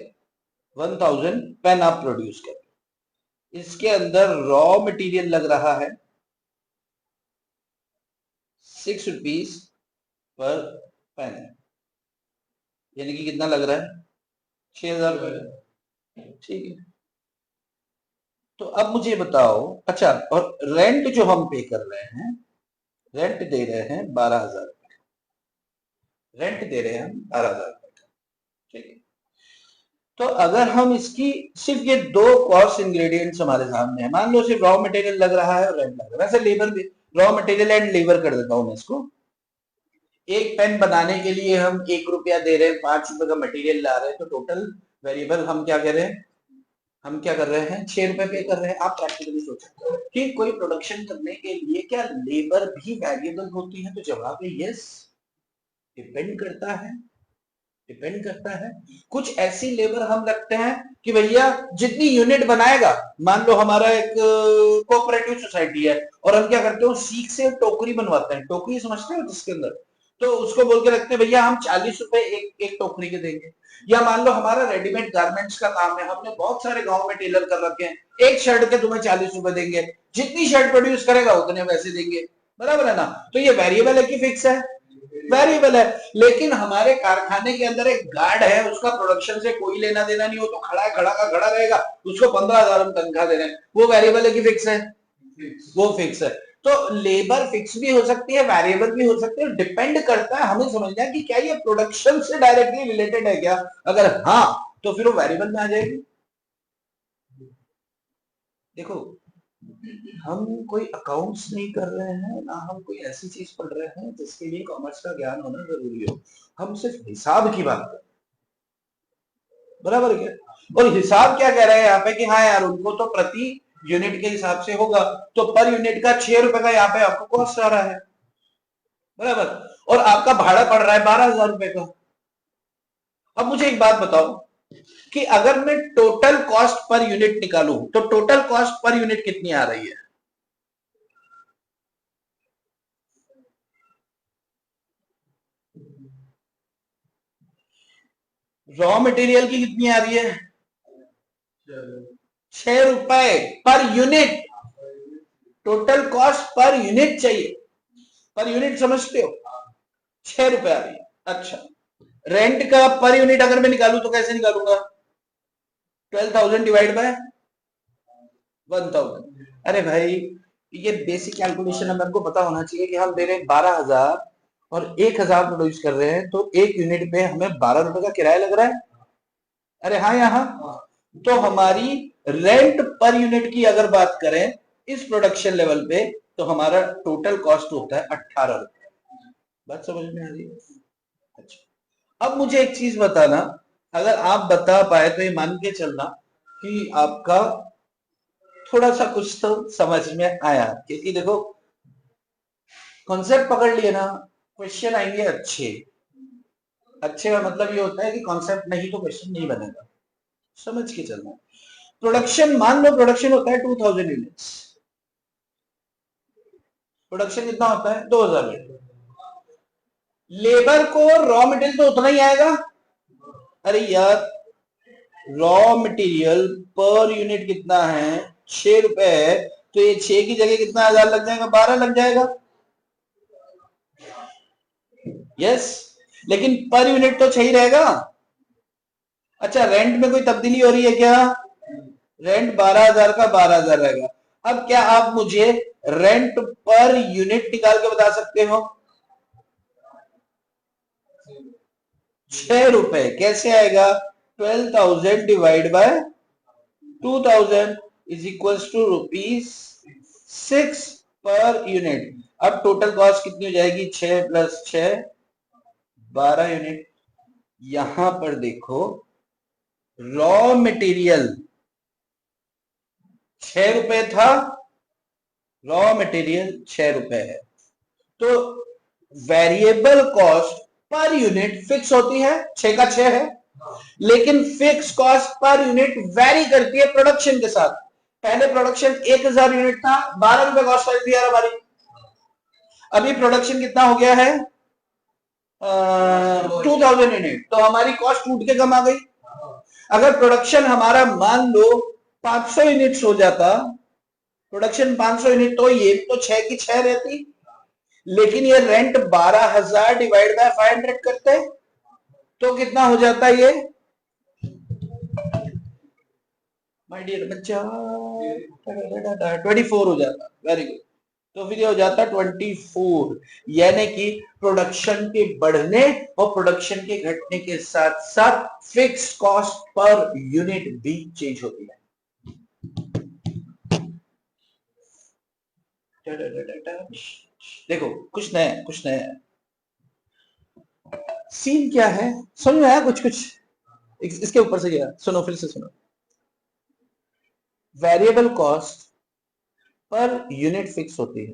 1000 पेन आप प्रोड्यूस कर, इसके अंदर रॉ मटेरियल लग रहा है 6 रुपीज पर पेन। यानी कि कितना लग रहा है, 6,000 रुपए। ठीक है, तो अब मुझे बताओ, अच्छा, और रेंट जो हम पे कर रहे हैं, रेंट दे रहे हैं 12,000, रेंट दे रहे हैं हम 12,000, ठीक है। तो अगर हम इसकी सिर्फ ये दो कॉस्ट इंग्रेडिएंट्स हमारे सामने है, मान लो सिर्फ रॉ मटेरियल लग रहा है और रेंट लग रहा है, वैसे लेबर भी, रॉ मटेरियल एंड लेबर कर देता हूं मैं इसको। एक पेन बनाने के लिए हम 1 रुपया दे रहे हैं, 5 रुपए का मटेरियल ला रहे हैं, तो टोटल वेरिएबल हम क्या कह रहे हैं, हम क्या कर रहे हैं, 6 रुपए पे कर रहे हैं। आप प्रैक्टिकली सोचो कि कोई प्रोडक्शन करने के लिए क्या लेबर भी वेरिएबल होती है, तो जवाब है यस, डिपेंड करता है, डिपेंड करता है। कुछ ऐसी लेबर हम रखते हैं कि भैया जितनी यूनिट बनाएगा, मान लो हमारा एक कोऑपरेटिव सोसाइटी है और हम क्या करते हो, सीख से टोकरी बनवाते हैं, टोकरी समझते हो जिसके अंदर, तो उसको बोल के रखते हैं भैया हम 40 रुपए एक टोकरी के देंगे। या मान लो हमारा रेडीमेड गारमेंट्स का काम है, हमने बहुत सारे गांव में टेलर कर रखे हैं, एक शर्ट के तुम्हें 40 रुपए देंगे, जितनी शर्ट प्रोड्यूस करेगा उतने पैसे देंगे, बराबर है ना। तो ये वेरिएबल है कि फिक्स है, वेरिएबल है। लेकिन हमारे कारखाने के अंदर एक गार्ड है, उसका प्रोडक्शन से कोई लेना देना नहीं हो, तो खड़ा है, खड़ा का खड़ा रहेगा, उसको 15,000 हम तनख्वाह दे रहे हैं, वो वेरिएबल है कि फिक्स है, वो फिक्स है। तो लेबर फिक्स भी हो सकती है, वेरिएबल भी हो सकती है, डिपेंड करता है, हमें समझना है कि क्या ये प्रोडक्शन से डायरेक्टली रिलेटेड है क्या, अगर हाँ तो फिर वो वेरिएबल में आ जाएगी। देखो, हम कोई अकाउंट्स नहीं कर रहे हैं, ना हम कोई ऐसी चीज पढ़ रहे हैं जिसके लिए कॉमर्स का ज्ञान होना जरूरी हो, हम सिर्फ हिसाब की बात कर रहे हैं, बराबर क्या। और हिसाब क्या कह रहे हैं यहाँ पे कि हाँ यार उनको तो प्रति यूनिट के हिसाब से होगा, तो पर यूनिट का 6 रुपए का यहाँ पे आपको कॉस्ट आ रहा है, बराबर, और आपका भाड़ा पड़ रहा है 12,000 रुपए का। अब मुझे एक बात बताओ कि अगर मैं टोटल कॉस्ट पर यूनिट निकालूं तो टोटल कॉस्ट पर यूनिट कितनी आ रही है, रॉ मटेरियल की कितनी आ रही है, 6 रुपए per unit, total cost per unit चाहिए, पर यूनिट समझते हो, 6 रुपए आ रही है। अच्छा, रेंट का पर यूनिट अगर मैं निकालू तो कैसे निकालूंगा, 12,000 डिवाइड बाय 1,000। अरे भाई ये बेसिक कैलकुलेशन है, हमको पता होना चाहिए कि हम दे रहे हैं 12,000 और 1,000 प्रोड्यूस कर रहे हैं, तो एक यूनिट पे हमें 12 रुपए का किराया लग रहा है। अरे हाँ, यहाँ तो हमारी रेंट पर यूनिट की अगर बात करें इस प्रोडक्शन लेवल पे, तो हमारा टोटल कॉस्ट होता है 18 रुपए। बात समझ में आ रही है। अच्छा, अब मुझे एक चीज बताना, अगर आप बता पाए तो ये मान के चलना कि आपका थोड़ा सा कुछ तो समझ में आया, क्योंकि देखो कॉन्सेप्ट पकड़ लिए ना, क्वेश्चन आएंगे अच्छे, अच्छे का मतलब ये होता है कि कॉन्सेप्ट नहीं तो क्वेश्चन नहीं बनेगा, समझ के चलना। प्रोडक्शन, मान लो प्रोडक्शन होता है 2,000 यूनिट्स, प्रोडक्शन कितना होता है 2,000 यूनिट, लेबर को रॉ मटेरियल तो उतना ही आएगा। अरे यार रॉ मटेरियल पर यूनिट कितना है, 6 रुपए है, तो ये 6 की जगह कितना 1,000 लग जाएगा, 12 लग जाएगा, यस। लेकिन पर यूनिट तो 6 ही रहेगा। अच्छा, रेंट में कोई तब्दीली हो रही है क्या, रेंट 12,000 का 12,000 रहेगा। अब क्या आप मुझे रेंट पर यूनिट निकाल के बता सकते हो, 6 रुपए कैसे आएगा, 12,000 divide by 2,000 is equals to ₹6 per unit. अब टोटल कॉस्ट कितनी हो जाएगी, 6 + 6 12 यूनिट। यहां पर देखो रॉ मटेरियल 6 रुपए था, रॉ मटेरियल 6 रुपए है, तो variable cost per unit fix होती है, 6 का 6 है, लेकिन fix cost per unit very करती है प्रोडक्शन के साथ। पहले प्रोडक्शन 1,000 यूनिट था, 12 रुपए कॉस्ट वाली थी यार हमारी, अभी प्रोडक्शन कितना हो गया है 2,000 यूनिट, तो हमारी कॉस्ट टूट के कम आ गई। अगर प्रोडक्शन हमारा मान लो 500 यूनिट्स हो जाता, प्रोडक्शन 500 यूनिट, तो ये तो 6 की 6 रहती, लेकिन ये रेंट 12,000 डिवाइड बाय 500 करते, तो कितना हो जाता है ये माय डियर बच्चा 24 हो जाता। Very good. तो फिर ये हो जाता 24, यानी कि प्रोडक्शन के बढ़ने और प्रोडक्शन के घटने के साथ साथ फिक्स कॉस्ट पर यूनिट भी चेंज होती है। देखो कुछ नया कुछ नया सीन क्या है, समझ में आया कुछ कुछ इसके ऊपर से गया। सुनो फिर से सुनो। Variable cost per unit fix होती है,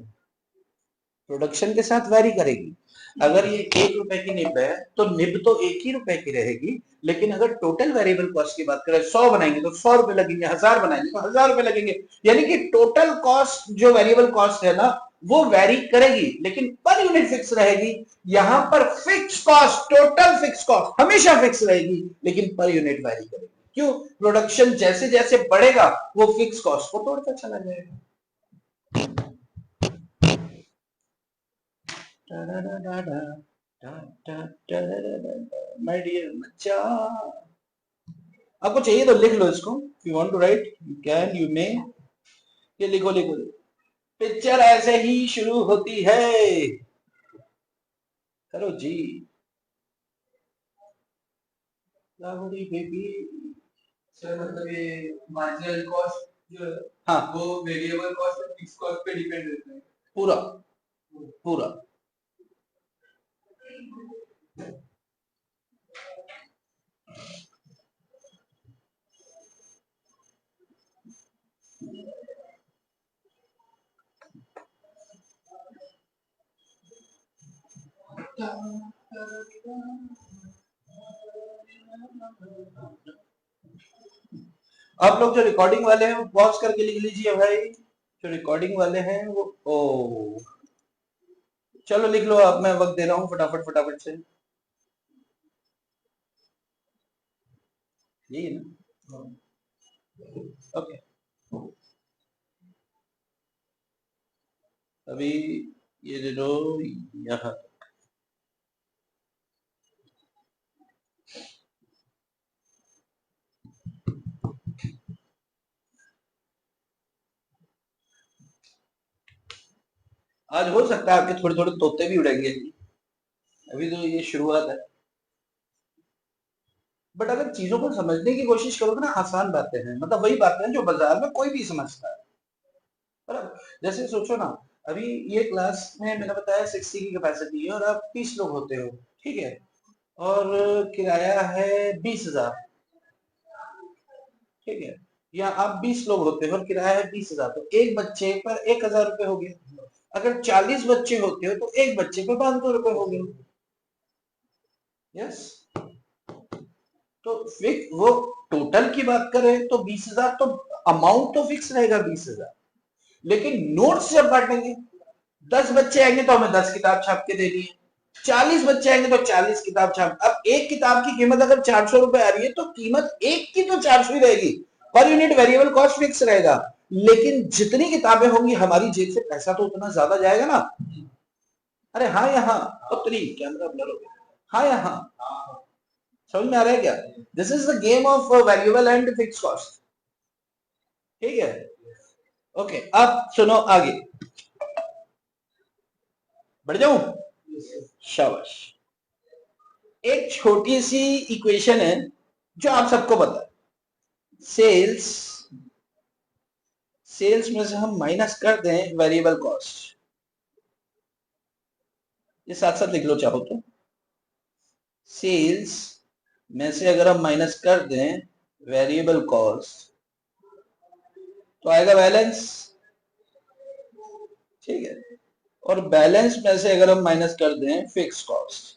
प्रोडक्शन के साथ वेरी करेगी। अगर ये 1 रुपए की निब है तो निब तो 1 ही रुपए की रहेगी, लेकिन अगर टोटल वेरिएबल कॉस्ट की बात करें 100 बनाएंगे तो 100 रुपए लगेंगे, 1000 बनाएंगे तो 1000 रुपए लगेंगे। यानी कि टोटल कॉस्ट जो वेरिएबल कॉस्ट है ना वो वेरी करेगी लेकिन पर यूनिट फिक्स रहेगी। यहां पर fix cost, total fix cost हमेशा फिक्स रहेगी लेकिन पर यूनिट वेरी करेगी। क्यों? प्रोडक्शन जैसे जैसे बढ़ेगा वो फिक्स कॉस्ट को तोड़ता चला जाएगा। माय डियर बच्चा, आपको चाहिए तो लिख लो इसको। You want to write you can you may, ये लिखो लिखो। पिक्चर ऐसे ही शुरू होती है। करो जी लाहौरी बेबी। सर मतलब ये मार्जिनल कॉस्ट जो है हाँ वो वेरिएबल कॉस्ट और फिक्स कॉस्ट पे डिपेंड रहता है पूरा पूरा। आप लोग जो रिकॉर्डिंग वाले हैं पॉज करके लिख लीजिए भाई। जो रिकॉर्डिंग वाले हैं वो ओ चलो लिख लो आप, मैं वक्त दे रहा हूँ फटाफट फटाफट से। यही है ना? ओके अभी ये दे दो यहाँ। आज हो सकता है आपके थोड़े थोड़े तोते भी उड़ेंगे, अभी तो ये शुरुआत है। बट अगर चीजों को समझने की कोशिश करोगे ना आसान बातें हैं, मतलब वही बातें हैं जो बाजार में कोई भी समझता है। पर जैसे सोचो ना, अभी ये क्लास में मैंने बताया 60 की कैपेसिटी है और आप 30 लोग होते हो, ठीक है, और किराया है 20,000, ठीक है, या आप 20 लोग होते हो और किराया है 20,000, तो एक बच्चे पर 1,000 रुपए हो गए। अगर 40 बच्चे होते हो तो एक बच्चे पर 500 रुपए हो गए। यस, तो फिक्स वो टोटल की बात करें तो 20,000, तो अमाउंट तो फिक्स रहेगा 20,000, लेकिन नोट्स जब बांटेंगे 10 बच्चे आएंगे तो हमें 10 किताब छाप के देनी है, 40 बच्चे आएंगे तो 40 किताब छाप। अब एक किताब की कीमत अगर 400 रुपए आ रही है तो कीमत एक की तो 400 ही रहेगी, per unit variable cost fix रहेगा, लेकिन जितनी किताबें होंगी हमारी जेब से पैसा तो उतना ज्यादा जाएगा ना। अरे हाँ यहाँ उतनी कैमरा ब्लर हो गया। हाँ यहाँ समझ में आ रहा है क्या? This is the game of variable and fix cost, ठीक है। ओके अब सुनो आगे बढ़ जाऊं, शाबाश। एक छोटी सी इक्वेशन है जो आप सबको पता है, सेल्स, सेल्स में से हम माइनस कर दें वेरिएबल कॉस्ट, ये साथ साथ लिख लो चाहो तो। सेल्स में से अगर हम माइनस कर दें वेरिएबल कॉस्ट तो आएगा बैलेंस, ठीक है, और बैलेंस में से अगर हम माइनस कर दें फिक्स कॉस्ट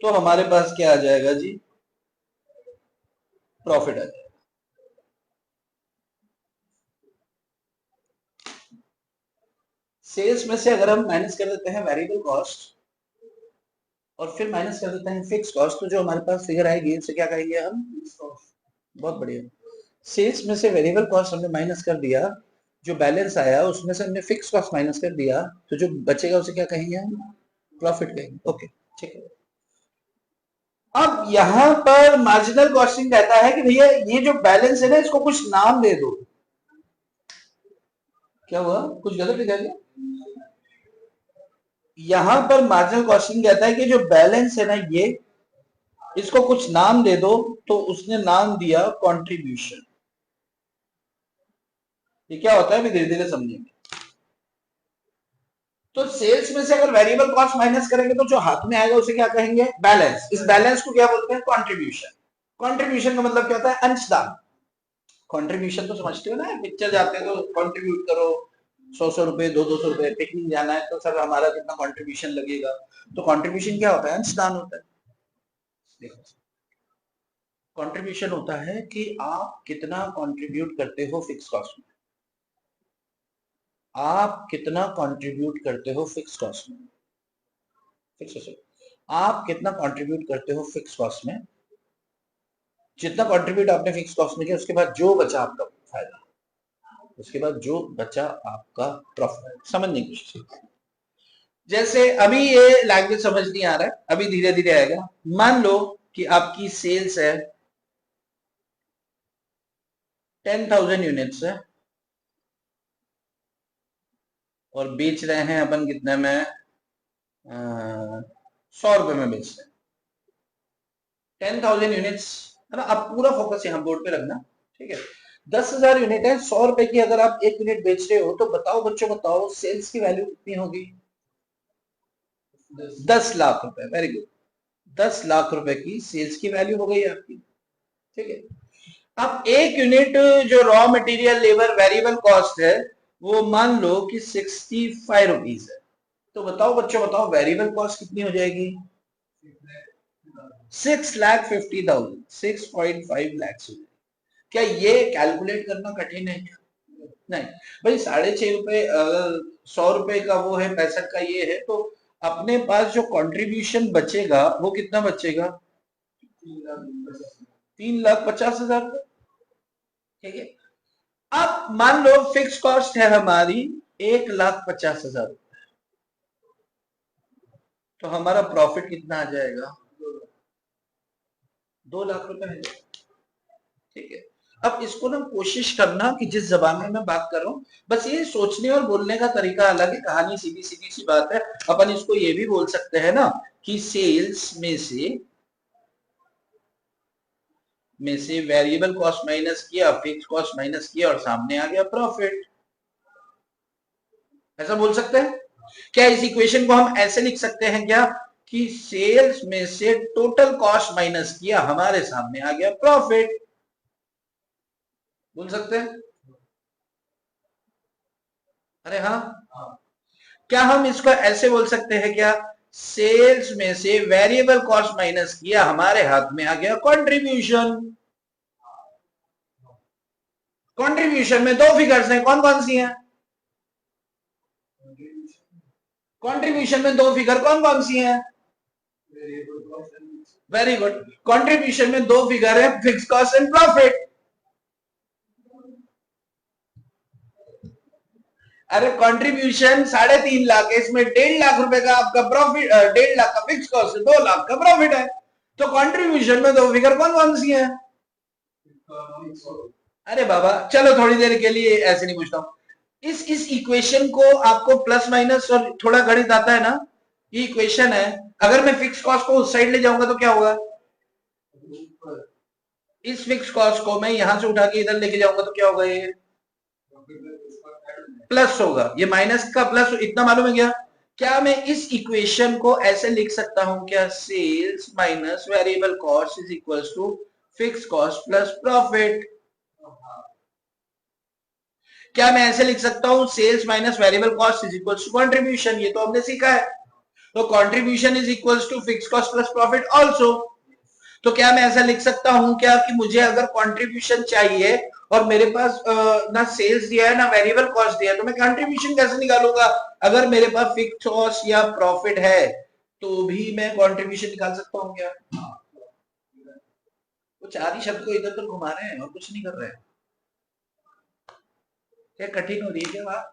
तो हमारे पास क्या आ जाएगा जी? प्रॉफिट आ जाएगा। सेल्स में से अगर हम माइनस कर देते हैं वेरिएबल कॉस्ट और फिर माइनस कर देते हैं फिक्स कॉस्ट, तो जो हमारे पास फिगर आएगी उसे क्या कहेंगे हम? बहुत बढ़िया। सेल्स में से वेरिएबल कॉस्ट हमने माइनस कर दिया जो बैलेंस आया उसमें से हमने फिक्स कॉस्ट माइनस कर दिया, तो जो बचेगा उसे क्या कहेंगे हम? प्रॉफिट कहेंगे। ओके, ठीक है। अब यहां पर मार्जिनल कॉस्टिंग कहता है कि भैया ये जो बैलेंस है ना, इसको कुछ नाम दे दो। क्या हुआ, कुछ गलत लिखा गया? यहां पर मार्जिनल कॉस्टिंग कहता है कि जो बैलेंस है ना, ये इसको कुछ नाम दे दो। तो उसने नाम दिया कंट्रीब्यूशन। ये क्या होता है अभी धीरे धीरे समझेंगे। तो सेल्स में से अगर वेरिएबल कॉस्ट माइनस करेंगे तो जो हाथ में आएगा उसे क्या कहेंगे? बैलेंस। इस बैलेंस को क्या बोलते हैं? कंट्रीब्यूशन। कंट्रीब्यूशन का मतलब क्या होता है? अंशदान। कंट्रीब्यूशन तो समझते हो ना, पिक्चर जाते हैं तो कंट्रीब्यूट करो, 100 रुपए, 200 रुपए, पिकनिक जाना है तो सर हमारा कितना कंट्रीब्यूशन लगेगा। तो कंट्रीब्यूशन क्या होता है? अंशदान होता है। देखो, कंट्रीब्यूशन होता है कि आप कितना कंट्रीब्यूट करते हो फिक्स कॉस्ट में। आप कितना कंट्रीब्यूट करते हो फिक्स कॉस्ट में? फिक्स कॉस्ट, आप कितना कंट्रीब्यूट करते हो फिक्स कॉस्ट में? जितना कंट्रीब्यूट आपने फिक्स कॉस्ट में किया, उसके बाद जो बचा आपका फायदा, उसके बाद जो बचा आपका प्रॉफिट। समझने की कोशिश कीजिए। जैसे अभी ये लैंग्वेज समझ नहीं आ रहा है, अभी धीरे धीरे आएगा। मान लो कि आपकी सेल्स है 10,000 यूनिट्स है, और बेच रहे हैं अपन कितने में? 100 रुपए में बेच रहे हैं। 10,000 यूनिट्स है ना। आप पूरा फोकस यहाँ बोर्ड पे रखना, ठीक है। 10,000 यूनिट है, 100 रुपए की अगर आप एक यूनिट बेच रहे हो, तो बताओ बच्चों, बताओ सेल्स की वैल्यू कितनी होगी? 10 लाख रुपए। Very good. 10 लाख रुपए की सेल्स की वैल्यू हो गई आपकी, ठीक है। अब एक यूनिट जो raw material labour variable cost है, वो मान लो कि 65 रुपीज है। तो बताओ बच्चों, बताओ वेरिएबल कॉस्ट कितनी हो जाएगी? 6,50,000, 6.5 लाख। क्या ये कैलकुलेट करना कठिन है? नहीं भाई, 6.5 रुपए, 100 रुपए का वो है, 65 का ये है, तो अपने पास जो कंट्रीब्यूशन बचेगा वो कितना बचेगा? 3,50,000। ठीक है। अब मान लो फिक्स कॉस्ट है हमारी 1,50,000, तो हमारा प्रॉफिट कितना आ जाएगा? 2 लाख रुपए है। ठीक है। अब इसको ना कोशिश करना कि जिस जबान में मैं बात कर रहा हूं, बस ये सोचने और बोलने का तरीका अलग है, कहानी सीधी सीधी सी बात है। अपन इसको ये भी बोल सकते हैं ना कि सेल्स में से वेरिएबल कॉस्ट माइनस किया, फिक्स कॉस्ट माइनस किया, और सामने आ गया प्रॉफिट। ऐसा बोल सकते हैं क्या? इस इक्वेशन को हम ऐसे लिख सकते हैं क्या कि सेल्स में से टोटल कॉस्ट माइनस किया, हमारे सामने आ गया प्रॉफिट। बोल सकते हैं? अरे हाँ। क्या हम इसको ऐसे बोल सकते हैं क्या? सेल्स में से वेरिएबल कॉस्ट माइनस किया, हमारे हाथ में आ गया कंट्रीब्यूशन। कंट्रीब्यूशन में दो फिगर्स हैं, कौन कौन सी हैं? कंट्रीब्यूशन में दो फिगर कौन कौन सी हैं? Very good. कंट्रीब्यूशन में दो फिगर है, फिक्स कॉस्ट एंड प्रॉफिट। अरे कंट्रीब्यूशन 3.5 लाख है, इसमें 1.5 लाख रुपए का आपका प्रॉफिट, 1.5 लाख का फिक्स कॉस्ट है, 2 लाख का प्रॉफिट है। तो कंट्रीब्यूशन में दो फिगर कौन कौन सी है? अरे बाबा चलो, थोड़ी देर के लिए ऐसे नहीं पूछता हूं। इस इक्वेशन को आपको प्लस माइनस और थोड़ा गणित आता है ना, ये इक्वेशन है। अगर मैं फिक्स कॉस्ट को उस साइड ले जाऊंगा तो क्या होगा? इस फिक्स कॉस्ट को मैं यहां से उठा के इधर लेके जाऊंगा तो क्या होगा? ये प्लस होगा, ये माइनस का प्लस, इतना मालूम है क्या? क्या मैं इस इक्वेशन को ऐसे लिख सकता हूं क्या? Sales minus variable cost is equal to fix cost plus profit. क्या मैं ऐसे लिख सकता हूं? Sales minus variable cost is equal to contribution. ये तो हमने सीखा है। तो contribution is equal to fix cost plus profit also. तो क्या मैं ऐसा लिख सकता हूं क्या कि मुझे अगर कंट्रीब्यूशन चाहिए और मेरे पास ना सेल्स दिया है ना वेरिएबल कॉस्ट दिया है, तो मैं कंट्रीब्यूशन कैसे निकालूंगा? अगर मेरे पास फिक्स कॉस्ट या प्रॉफिट है तो भी मैं कंट्रीब्यूशन निकाल सकता हूं क्या? वो चार ही शब्द को इधर उधर घुमा रहे हैं और कुछ नहीं कर रहे हैं। क्या कठिन हो रही है क्या बात?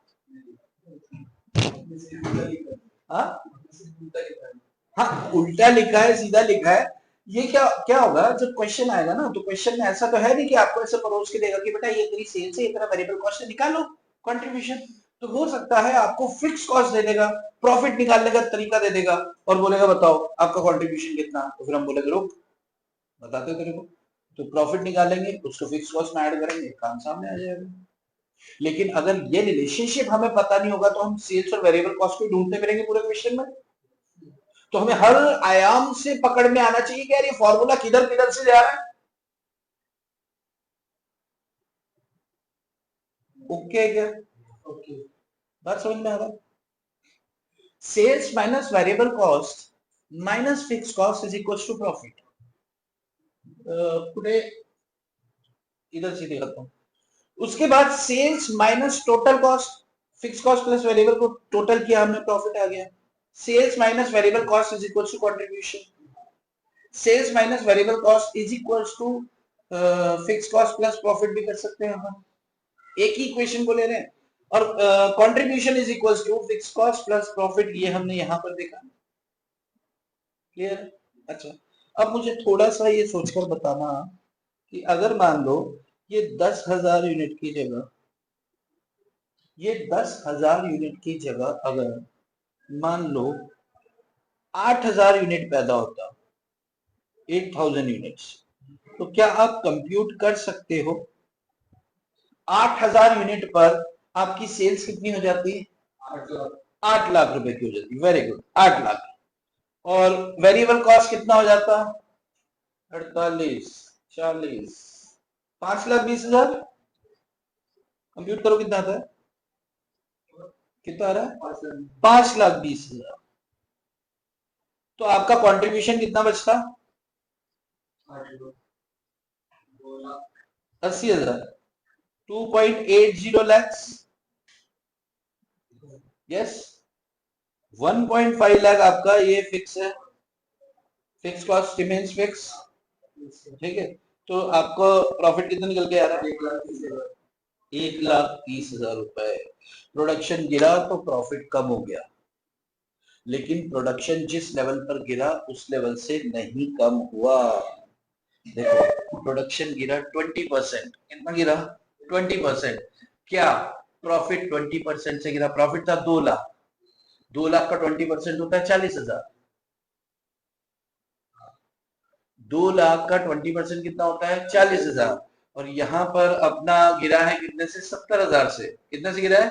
हाँ, उल्टा लिखा है सीधा लिखा है। ये क्या क्या होगा जब क्वेश्चन आएगा ना, तो क्वेश्चन में ऐसा तो है नहीं कि आपको ऐसे परोस के देगा कि बेटा ये तेरी सेल्स है, ये तेरा वेरिएबल कॉस्ट है, निकालो कंट्रीब्यूशन। तो हो सकता है आपको फिक्स कॉस्ट दे देगा, प्रॉफिट निकालने का तरीका दे देगा और बोलेगा बताओ आपका कंट्रीब्यूशन कितना। तो फिर हम बोलेंगे रुक बताते तेरे को, तो प्रॉफिट निकालेंगे, उसको फिक्स कॉस्ट में ऐड करेंगे, काम सामने आ जाएगा। लेकिन अगर ये रिलेशनशिप हमें पता नहीं होगा तो हम सेल्स और वेरिएबल कॉस्ट को ढूंढते फिरेंगे पूरे क्वेश्चन में। तो हमें हर आयाम से पकड़ में आना चाहिए कि यार ये फॉर्मूला किधर किधर से जा रहा है। ओके क्या? ओके, बात समझ में आ रहा है? Sales minus variable cost minus fix cost is equal to profit. पुटे इधर से दिखाता हूं। उसके बाद sales minus total cost, fix cost plus variable को टोटल किया हमने, प्रॉफिट आ गया। Sales minus variable cost is equal to contribution. Sales minus variable cost is equal to fix cost plus profit भी कर सकते हैं हम, एक ही इक्वेशन को ले रहे हैं। और contribution is equal to fix cost plus profit, ये हमने यहां पर देखा। क्लियर? अच्छा, अब मुझे थोड़ा सा ये सोचकर बताना कि अगर मान लो ये 10,000 यूनिट की जगह, ये 10,000 यूनिट की जगह अगर मान लो 8,000 यूनिट पैदा होता, 8,000 यूनिट्स, तो क्या आप कंप्यूट कर सकते हो 8,000 यूनिट पर आपकी सेल्स कितनी हो जाती है? 8 लाख रुपए की हो जाती है। Very good, 8 lakh. और वेरिएबल कॉस्ट कितना हो जाता? 48, 40, 5,20,000। कंप्यूट करो कितना आता है, कितना आ रहा है? 5,20,000। तो आपका कंट्रीब्यूशन कितना बचता? 80,000, 2.80 lakhs। यस, 1.5 लाख आपका ये फिक्स है, फिक्स कॉस्ट रिमेन्स फिक्स। ठीक है, तो आपको प्रॉफिट कितना निकल के आ रहा है? 1,30,000 रुपए। प्रोडक्शन गिरा तो प्रॉफिट कम हो गया, लेकिन प्रोडक्शन जिस लेवल पर गिरा उस लेवल से नहीं कम हुआ। देखो प्रोडक्शन गिरा 20%, कितना गिरा? 20%। क्या प्रॉफिट 20% से गिरा? प्रॉफिट था 2 लाख, 2 लाख का 20% होता है 40,000। 2 लाख का 20% कितना होता है? 40,000। और यहाँ पर अपना गिरा है कितने से? 70,000 से। कितने से गिरा है?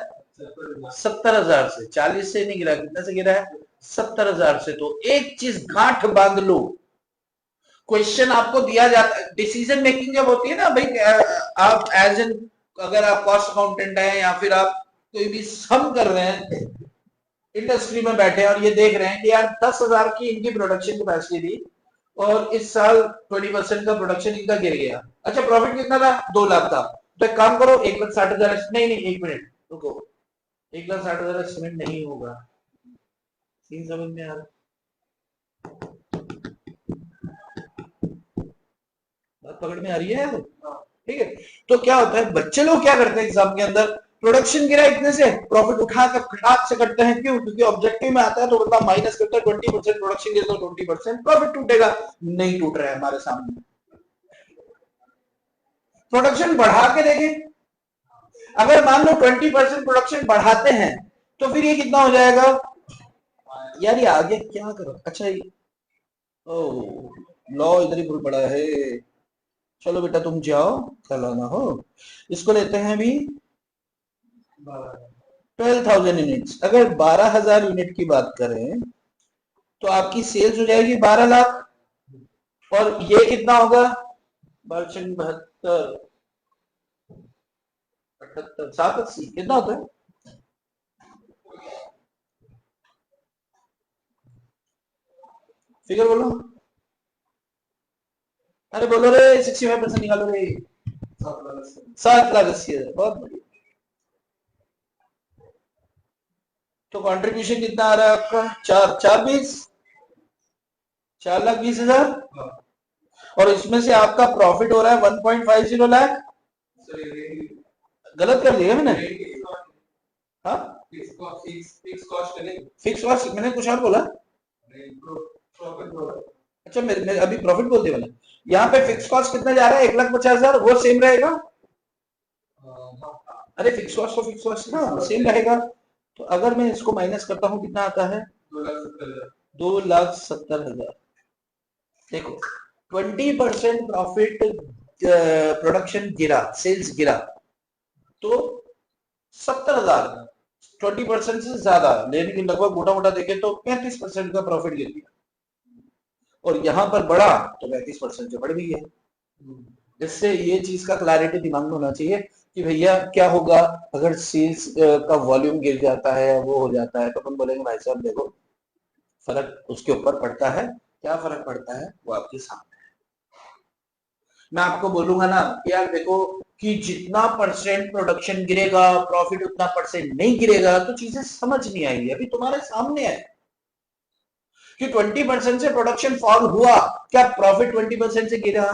70,000 से। 40 से नहीं गिरा, कितने से गिरा है? 70,000 से। तो एक चीज गांठ बांध लो, क्वेश्चन आपको दिया जाता है, डिसीजन मेकिंग जब होती है ना भाई, आप एज एन, अगर आप कॉस्ट अकाउंटेंट हैं या फिर आप कोई भी सम कर रहे हैं, इंडस्ट्री में बैठे और ये देख रहे हैं कि यार 10,000 की इनकी प्रोडक्शन कैपेसिटी थी और इस साल 20% का प्रोडक्शन इनका गिर गया। अच्छा, प्रॉफिट कितना था? 2 लाख था। तो एक काम करो, 1,60,000, नहीं नहीं एक मिनट रुको, 1,60,000 एस्टिमेट नहीं होगा। सीन समझ में आ रहा? बात पकड़ में आ रही है? ठीक है, तो क्या होता है, बच्चे लोग क्या करते हैं एग्जाम के अंदर, प्रोडक्शन गिरा इतने से, प्रॉफिट उठा कर खटाक से करते हैं। क्यों? क्योंकि ऑब्जेक्टिव में आता है तो बंदा माइनस करता है 20%, प्रोडक्शन गिरा तो 20% प्रॉफिट टूटेगा। नहीं टूट रहा है हमारे सामने। प्रोडक्शन बढ़ा के देखें, अगर मान लो 20% प्रोडक्शन बढ़ाते हैं तो फिर ये कितना हो जाएगा? यार ये आगे क्या करो। अच्छा, ओ लॉ इधर ही भूल पड़ा है। चलो बेटा तुम जाओ, कल आना हो। इसको लेते हैं अभी 12,000 यूनिट्स। अगर 12,000 यूनिट की बात करें तो आपकी सेल्स हो जाएगी 12 लाख। और ये कितना होगा? 72, 78, 780, कितना होता है? फिगर बोलो, अरे बोलो रे, 65% निकालो रे। 7,80,000, बहुत बढ़िया। तो कंट्रीब्यूशन कितना आ रहा है आपका? 4,20, 4,20,000। और इसमें से आपका प्रॉफिट हो रहा है 1.50 लाख। गलत कर दिया मैंने। हाँ फिक्स कॉस्ट करेंगे। फिक्स कॉस्ट मैंने कुछ और बोला। अच्छा मेरे अभी प्रॉफिट बोल दिया मैंने। यहाँ पे फिक्स कॉस्ट कितना जा रहा है 1,50,000, वो सेम रहेगा। अरे फिक्स कॉस्ट तो फिक्स कॉस्ट ना सेम रहेगा। तो अगर मैं इसको माइनस करता हूँ कितना आता है 2,70,000। देखो 20% प्रॉफिट प्रोडक्शन गिरा, सेल्स गिरा तो 70,000 20% से ज्यादा लेने की लगभग मोटा मोटा देखे तो 35% का प्रॉफिट गिर गया। और यहां पर बढ़ा तो 35% जो बढ़ गई है। जिससे ये चीज का क्लैरिटी दिमाग में होना चाहिए कि भैया क्या होगा अगर सेल्स का वॉल्यूम गिर जाता है, वो हो जाता है, तो अपन बोलेंगे भाई साहब देखो फर्क उसके ऊपर पड़ता है। क्या फर्क पड़ता है वो आपके सामने है। मैं आपको बोलूंगा ना यार देखो कि जितना परसेंट प्रोडक्शन गिरेगा प्रॉफिट उतना परसेंट नहीं गिरेगा, तो चीजें समझ नहीं आएगी। अभी तुम्हारे सामने है कि 20% से प्रोडक्शन फॉल हुआ, क्या प्रॉफिट 20% से गिरा?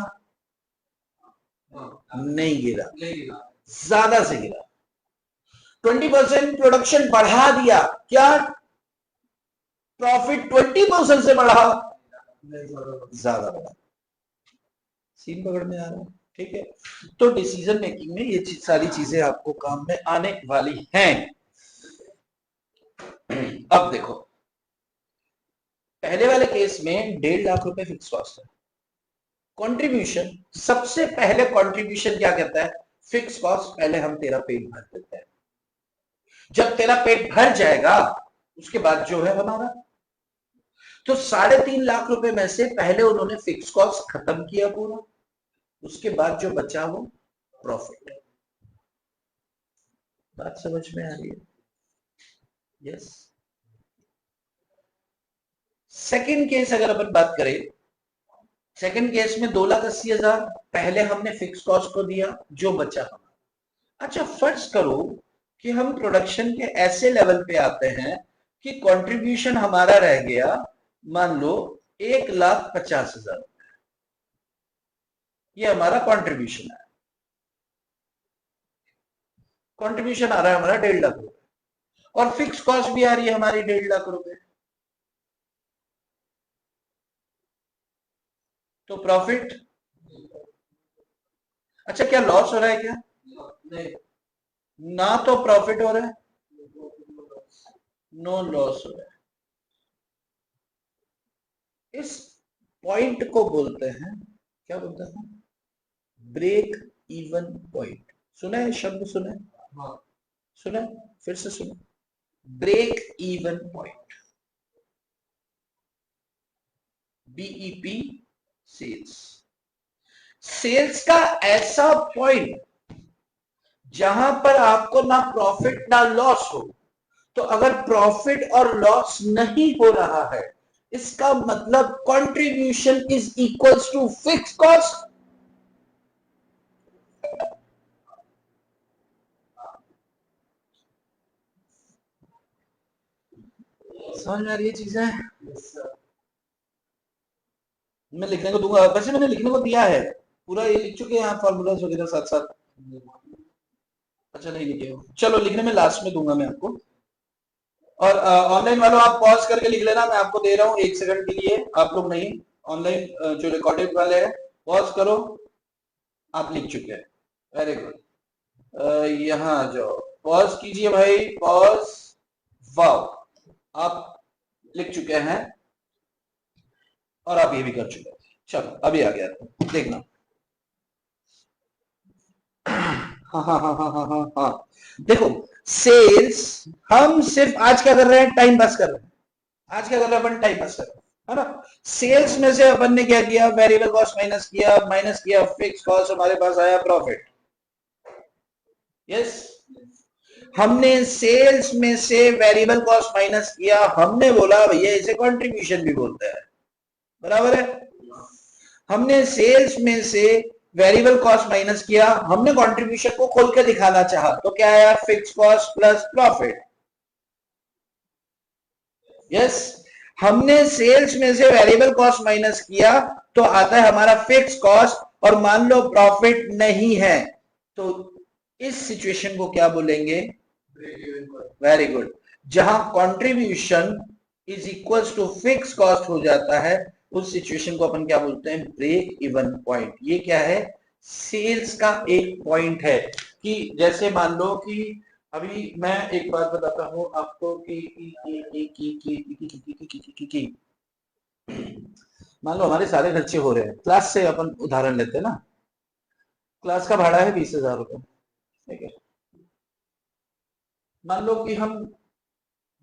नहीं गिरा, ज्यादा से गिरा। 20% प्रोडक्शन बढ़ा दिया, क्या प्रॉफिट 20% से बढ़ा? ज्यादा बढ़ा। सीन पकड़ में आ रहा है? ठीक है। तो डिसीजन मेकिंग में ये सारी चीजें आपको काम में आने वाली हैं। अब देखो पहले वाले केस में 1.5 लाख रुपए फिक्स कॉस्ट है। कंट्रीब्यूशन, सबसे पहले कंट्रीब्यूशन क्या कहता है, फिक्स कॉस्ट पहले हम तेरा पेट भर देते हैं। जब तेरा पेट भर जाएगा उसके बाद जो है हमारा, तो 3.5 लाख रुपए में से पहले उन्होंने फिक्स कॉस्ट खत्म किया पूरा, उसके बाद जो बचा वो प्रॉफिट। बात समझ में आ रही है? यस। सेकंड केस अगर अपन बात करें, सेकंड केस में 2,80,000 पहले हमने फिक्स कॉस्ट को दिया, जो बचा हमारा। अच्छा फर्ज करो कि हम प्रोडक्शन के ऐसे लेवल पे आते हैं कि कंट्रीब्यूशन हमारा रह गया मान लो 1,50,000, ये हमारा कंट्रीब्यूशन है। कंट्रीब्यूशन आ रहा है हमारा 1.5 लाख रुपए और फिक्स कॉस्ट भी आ रही है हमारी 1.5 लाख रुपए, तो प्रॉफिट। अच्छा क्या लॉस हो रहा है क्या? नहीं, ना तो प्रॉफिट हो रहा है नो लॉस हो रहा है। इस पॉइंट को बोलते हैं, क्या बोलते हैं, ब्रेक इवन पॉइंट। सुना है शब्द? सुना है? सुना है? फिर से सुनो, break even point, BEP sales. Sales का ऐसा पॉइंट जहां पर आपको ना प्रॉफिट ना लॉस हो। तो अगर प्रॉफिट और लॉस नहीं हो रहा है इसका मतलब contribution is equals to fix cost. समझ में आ रही है चीजें? मैं लिखने को दूंगा, वैसे मैंने लिखने को दिया है पूरा, ये लिख चुके हैं आप फॉर्मूलाज वगैरह साथ साथ। अच्छा नहीं लिखे हो, चलो लिखने में लास्ट में दूंगा मैं आपको। और ऑनलाइन वालों आप पॉज करके लिख लेना, मैं आपको दे रहा हूँ 1 सेकंड के लिए, आप लोग नहीं, ऑनलाइन जो रिकॉर्डेड वाले हैं पॉज करो। आप लिख चुके हैं, वेरी गुड। यहाँ आ जाओ, पॉज कीजिए भाई, पॉज। वाओ, आप लिख चुके हैं और आप ये भी कर चुके हैं। चलो अभी आ गया, देखना। हाँ हाँ हाँ हाँ हाँ हाँ हाँ, देखो सेल्स, हम सिर्फ आज क्या कर रहे हैं, टाइम पास कर रहे हैं। आज क्या कर रहे हैं अपन, टाइम पास कर रहे हैं, है ना। सेल्स में से अपन ने क्या किया, वेरिएबल कॉस्ट माइनस किया फिक्स कॉस्ट, हमारे पास आया प्रॉफिट। यस, हमने सेल्स में से वेरिएबल कॉस्ट माइनस किया, हमने बोला भैया इसे कंट्रीब्यूशन भी बोलते हैं, बराबर है। हमने सेल्स में से वेरिएबल कॉस्ट माइनस किया, हमने कंट्रीब्यूशन को खोल के दिखाना चाहा, तो क्या आया, fix cost plus profit. Yes, हमने सेल्स में से वेरिएबल कॉस्ट माइनस किया तो आता है हमारा फिक्स कॉस्ट, और मान लो प्रॉफिट नहीं है तो इस सिचुएशन को क्या बोलेंगे? Break even point. Very good. जहां contribution is equals to fix cost हो जाता है, उस सिचुएशन को अपन क्या बोलते हैं? Break even point. ये क्या है? सेल्स का एक पॉइंट है कि जैसे मान लो कि अभी मैं एक बात बताता हूं आपको कि मान लो हमारे सारे खर्चे हो रहे हैं, क्लास से अपन उदाहरण लेते हैं ना, क्लास का भाड़ा है 20,000 रुपए, ठीक है। मान लो कि हम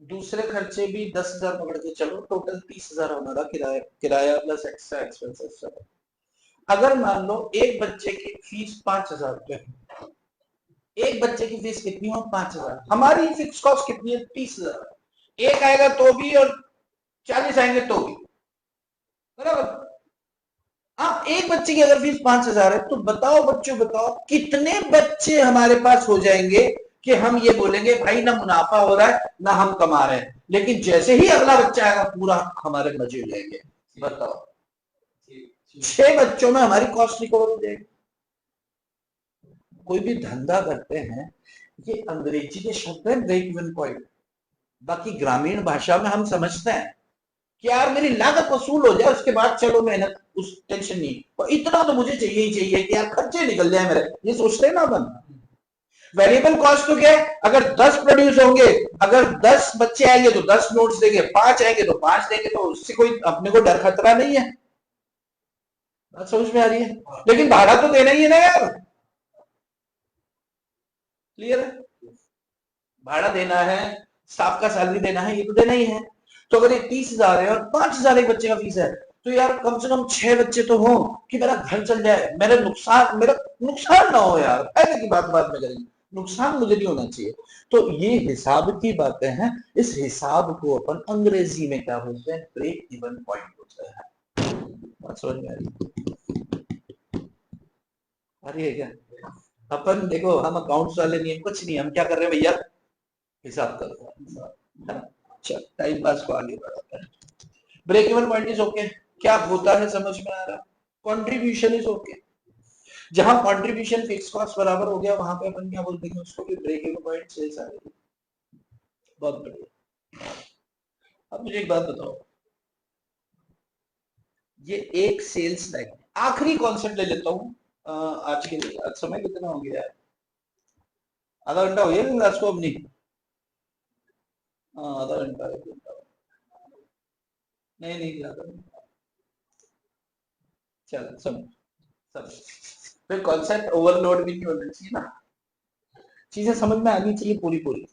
दूसरे खर्चे भी 10,000 पकड़ के चलो, टोटल 30,000 हमारा किराया किराया प्लस एक्स्ट्रा एक्सपेंसेस सब। अगर मान लो एक बच्चे की फीस 5,000 रुपए, एक बच्चे की फीस कितनी हो? 5,000। हमारी फिक्स कॉस्ट कितनी है? 30,000। एक आएगा तो भी और 40 आएंगे तो भी, बराबर। आप एक बच्चे की अगर फीस 5,000 है तो बताओ बच्चों, बताओ कितने बच्चे हमारे पास हो जाएंगे कि हम ये बोलेंगे भाई ना मुनाफा हो रहा है ना हम कमा रहे हैं, लेकिन जैसे ही अगला बच्चा आएगा पूरा हमारे मजे हो जाएंगे। बताओ, 6 बच्चों में हमारी कॉस्ट रिकवर हो जाएगी। कोई भी धंधा करते हैं, ये अंग्रेजी के शब्द है ब्रेक इवन पॉइंट, बाकी ग्रामीण भाषा में हम समझते हैं कि यार मेरी लागत वसूल हो जाए उसके बाद चलो मेहनत, उस टेंशन नहीं, और इतना तो मुझे चाहिए ही चाहिए कि यार खर्चे निकल जाए मेरे, ये सोचते हैं ना अपन। वेरिएबल कॉस्ट तो क्या है? अगर 10 प्रोड्यूस होंगे, अगर 10 बच्चे आएंगे तो 10 नोट्स देंगे, 5 आएंगे तो 5 देंगे, तो उससे कोई अपने को डर खतरा नहीं है। बात समझ में आ रही है? लेकिन भाड़ा तो देना ही है ना यार, क्लियर है? भाड़ा देना है, स्टाफ का सैलरी देना है, ये तो देना ही है। तो अगर ये 30,000 है और 5,000 एक बच्चे का फीस है, तो यार कम से कम 6 बच्चे तो हो कि मेरा घर चल जाए, मेरा नुकसान ना हो यार, फायदे की बात बात में करेंगे, नुकसान मुझे नहीं होना चाहिए। तो ये हिसाब की बातें हैं। इस हिसाब को अपन अंग्रेजी में क्या बोलते हैं? ब्रेक इवन पॉइंट बोलते हैं। बात समझ में आ रही है क्या? अपन देखो, हम अकाउंट्स वाले नहीं है, कुछ नहीं, हम क्या कर रहे हैं भैया? हिसाब कर रहे हैं। अच्छा, टाइम पास को आगे बढ़ाता है। Break even point is okay. क्या होता है समझ में आ रहा? Contribution is okay. जहां कंट्रीब्यूशन फिक्स कॉस्ट बराबर हो गया, वहां पे अपन क्या बोल देंगे उसको? कि ब्रेक इवन पॉइंट सेल्स आ गई। बहुत बढ़िया। अब मुझे एक बात बताओ, ये एक सेल्स लाइन, आखिरी कॉन्सेप्ट ले लेता हूं आज के लिए। आज समय कितना हो गया? आधा घंटा हो गया क्लास को अपनी? आधा घंटा, 1 घंटा नहीं, नहीं ज्यादा। चल सब सब फिर कॉन्सेप्ट ओवरलोड भी नहीं होना चाहिए ना, चीजें समझ में आनी चाहिए पूरी पूरी।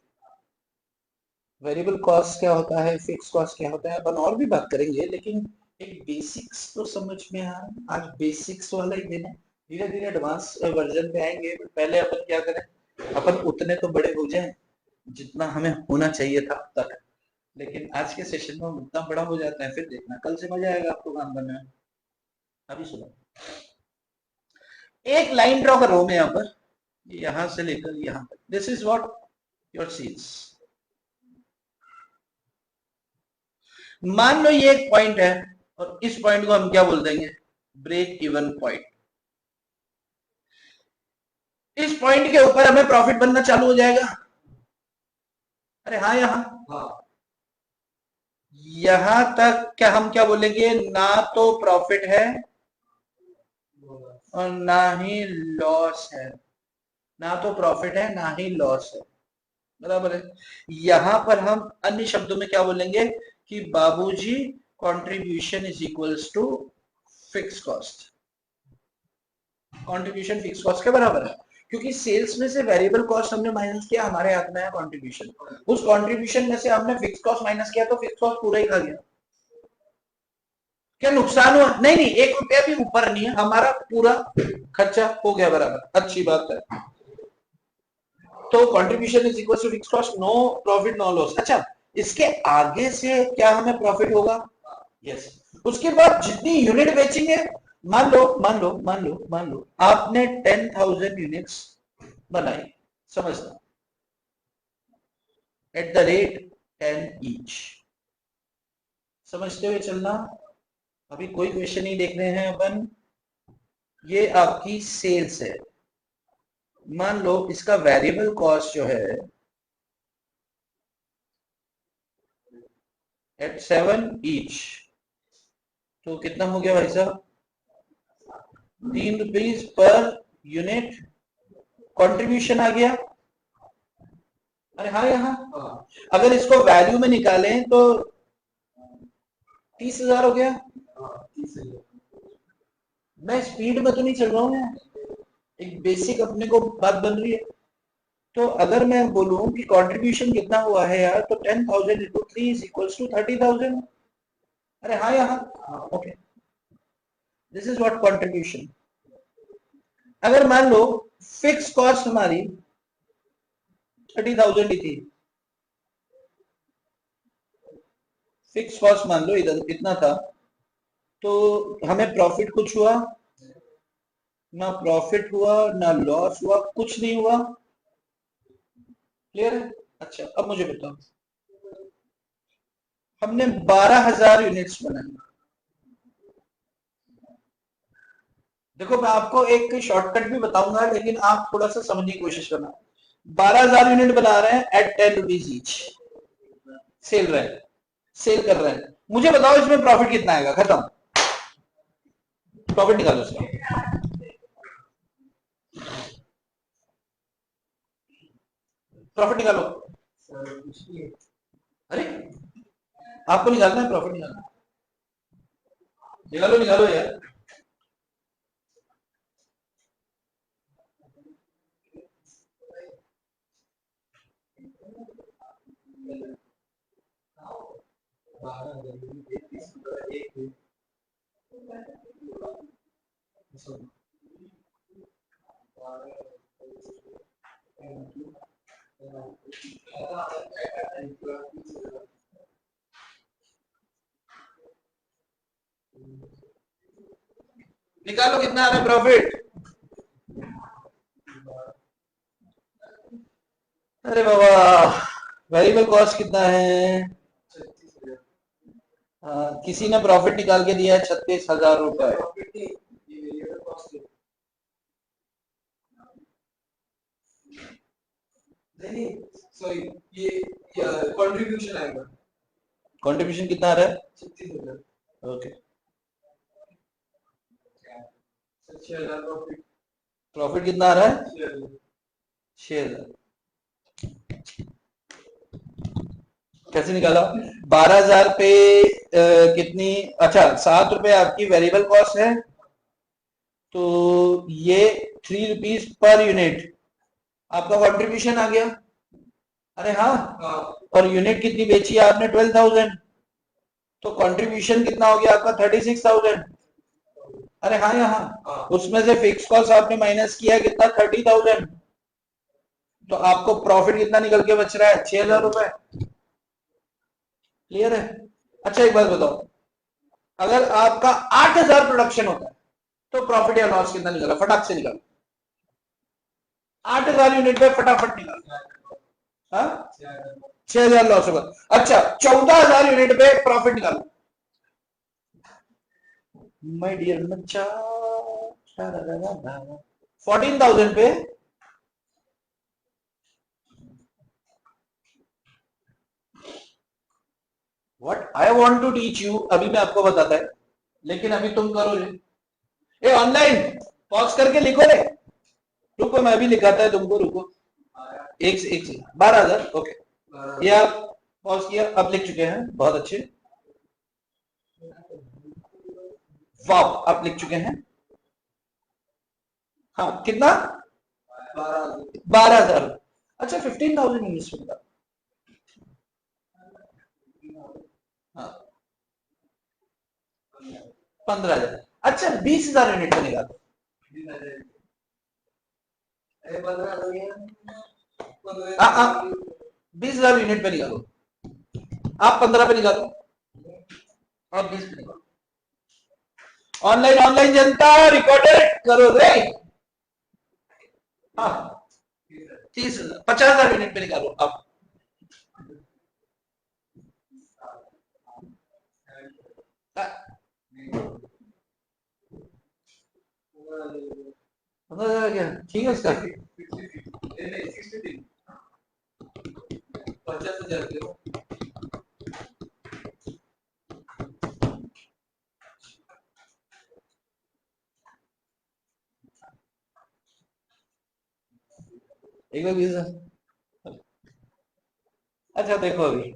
वेरिएबल कॉस्ट क्या होता है, फिक्स कॉस्ट क्या होता है, अपन और भी बात करेंगे, लेकिन एक बेसिक्स तो समझ में आ। आज बेसिक्स वाला ही देना, धीरे धीरे एडवांस वर्जन पे आएंगे। पहले अपन क्या करें, अपन उतने तो बड़े हो जाएं जितना हमें होना चाहिए था अब तक, लेकिन आज के सेशन में हम उतना बड़ा हो जाता है, फिर देखना कल से मजा आएगा आपको काम करने में। अभी सुनो, एक लाइन ड्रॉ करो मैं यहाँ पर, यहां से लेकर यहां तक, this is what your sales. मान लो ये एक पॉइंट है और इस पॉइंट को हम क्या बोल देंगे? Break even point. इस पॉइंट के ऊपर हमें प्रॉफिट बनना चालू हो जाएगा। अरे हाँ, यहां तक क्या हम क्या बोलेंगे? ना तो प्रॉफिट है और ना ही लॉस है, ना तो प्रॉफिट है ना ही लॉस है, बराबर है। यहां पर हम अन्य शब्दों में क्या बोलेंगे? कि बाबूजी contribution is equals to fix cost. Contribution fix cost के बराबर है, क्योंकि सेल्स में से वेरिएबल कॉस्ट हमने माइनस किया, हमारे हाथ में है कंट्रीब्यूशन। उस कंट्रीब्यूशन में से हमने फिक्स कॉस्ट माइनस किया तो फिक्स कॉस्ट पूरा ही खा गया। क्या नुकसान हुआ? नहीं नहीं, 1 रुपया भी ऊपर नहीं है, हमारा पूरा खर्चा हो गया बराबर। अच्छी बात है। तो contribution is equal to fix cost, no profit no loss. अच्छा, इसके आगे से क्या हमें प्रॉफिट होगा? यस। उसके बाद जितनी यूनिट बेचेंगे, मान लो आपने 10,000 यूनिट्स बनाई, समझना, एट द रेट 10 ईच। समझते हुए चलना, अभी कोई क्वेश्चन नहीं देख रहे हैं अपन। ये आपकी सेल्स है, मान लो इसका वेरिएबल कॉस्ट जो है एट 7 ईच, तो कितना हो गया भाई साहब, 3 रुपीज पर यूनिट कंट्रीब्यूशन आ गया। अरे हाँ यहाँ हाँ अगर इसको वैल्यू में निकालें तो 30,000 हो गया। हाँ 30,000। मैं स्पीड में तो नहीं चल रहा हूँ यार, एक बेसिक अपने को बात बन रही है। तो अगर मैं बोलूं कि कंट्रीब्यूशन कितना हुआ है यार, तो 10,000 इंटू 3 इज इक्वल्स टू 30,000। अरे हाँ यहाँ okay, this is what contribution. अगर मान लो फिक्स कॉस्ट हमारी 30,000 ही थी, फिक्स कॉस्ट मान लो इधर इतना था, तो हमें प्रॉफिट कुछ हुआ ना, प्रॉफिट हुआ ना लॉस हुआ, कुछ नहीं हुआ। क्लियर है? अच्छा अब मुझे बताओ, हमने 12,000 यूनिट्स बनाई। देखो मैं आपको एक शॉर्टकट भी बताऊंगा, लेकिन आप थोड़ा सा समझने की कोशिश करना। 12,000 यूनिट बना रहे हैं एट 10 रुपीज ईच, सेल रहे हैं, सेल कर रहे हैं। मुझे बताओ इसमें प्रॉफिट कितना आएगा, खत्म, प्रॉफिट निकालो इसका, प्रॉफिट निकालो। सर कुछ नहीं। अरे आपको निकालना है, प्रॉफिट निकालना है। निकालो निकालो यार। एक निकालो कितना आ रहा है प्रॉफिट। अरे बाबा, वेरिएबल कॉस्ट कितना है? किसी ने प्रॉफिट निकाल के दिया है 36,000 रुपए। नहीं सॉरी, ये कंट्रीब्यूशन आएगा कंट्रीब्यूशन कितना आ रहा है? 36,000। Okay, 6,000 profit. प्रॉफिट कितना आ रहा है? 6,000। 6,000। कैसे निकाला? 12,000 पे कितनी, अच्छा 7 रुपए आपकी वेरिएबल कॉस्ट है, तो ये 3 रुपीज पर यूनिट आपका कंट्रीब्यूशन आ गया। अरे हाँ, हाँ और यूनिट कितनी बेची है आपने? 12,000, तो कंट्रीब्यूशन कितना हो गया आपका? 36,000। अरे हाँ यहाँ हाँ उसमें से फिक्स कॉस्ट आपने माइनस किया है कितना? 30,000। तो आपको प्रॉफिट कितना निकल के बच रहा है? 6,000 रुपए। क्लियर है? अच्छा एक बात बताओ, अगर आपका 8,000 प्रोडक्शन होता है तो प्रॉफिट या लॉस कितना निकला? फटाक से निकालो, 8,000 यूनिट पे फटाफट निकालो। हाँ 6,000 लॉस होगा। अच्छा 14,000 यूनिट पे प्रॉफिट निकालो। माय डियर बच्चा, 14,000 पे what I want to teach you, अभी मैं आपको बताता है, लेकिन अभी तुम करो ये ऑनलाइन, पॉज करके लिखो रे। रुको मैं अभी लिखाता है तुमको, रुको एक से 12,000 ओके, ये आप पॉज किया, अब लिख चुके हैं, बहुत अच्छे, वाह आप लिख चुके हैं। हाँ कितना? 12,000। अच्छा 15,000 इन्वेस्टमेंट का, हाँ 15,000। अच्छा 20,000 यूनिट का निकालो। 20,000 यूनिट पे निकालो, आप 15 पे निकालो और 20 पे निकालो। ऑनलाइन ऑनलाइन जनता रिकॉर्डेड करो रे। हाँ 30,000, 50,000 यूनिट पे निकालो अब। क्या ठीक है इसका? 50,000 के हो। एक बार वीजा। अच्छा देखो अभी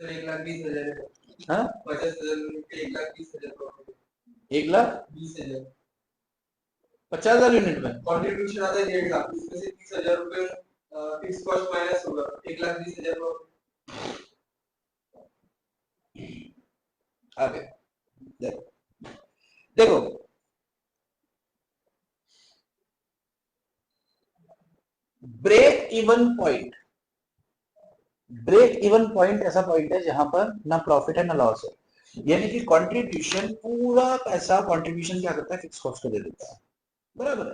सर 1,20,000 है। हाँ 50,000 यूनिट के 1,20,000 प्रॉफिट। 1,20,000 50,000 50,000 यूनिट में कंट्रीब्यूशन आता है 1.5 लाख, उसमें से 30,000 रुपए फिक्स कॉस्ट माइनस होगा, 1,20,000 प्रॉफिट। आगे देखो देखो break even point, break even point ऐसा पॉइंट है जहां पर ना प्रॉफिट है ना लॉस है, यानी कि कंट्रीब्यूशन पूरा पैसा कंट्रीब्यूशन क्या करता है, फिक्स कॉस्ट को दे देता है, बराबर है।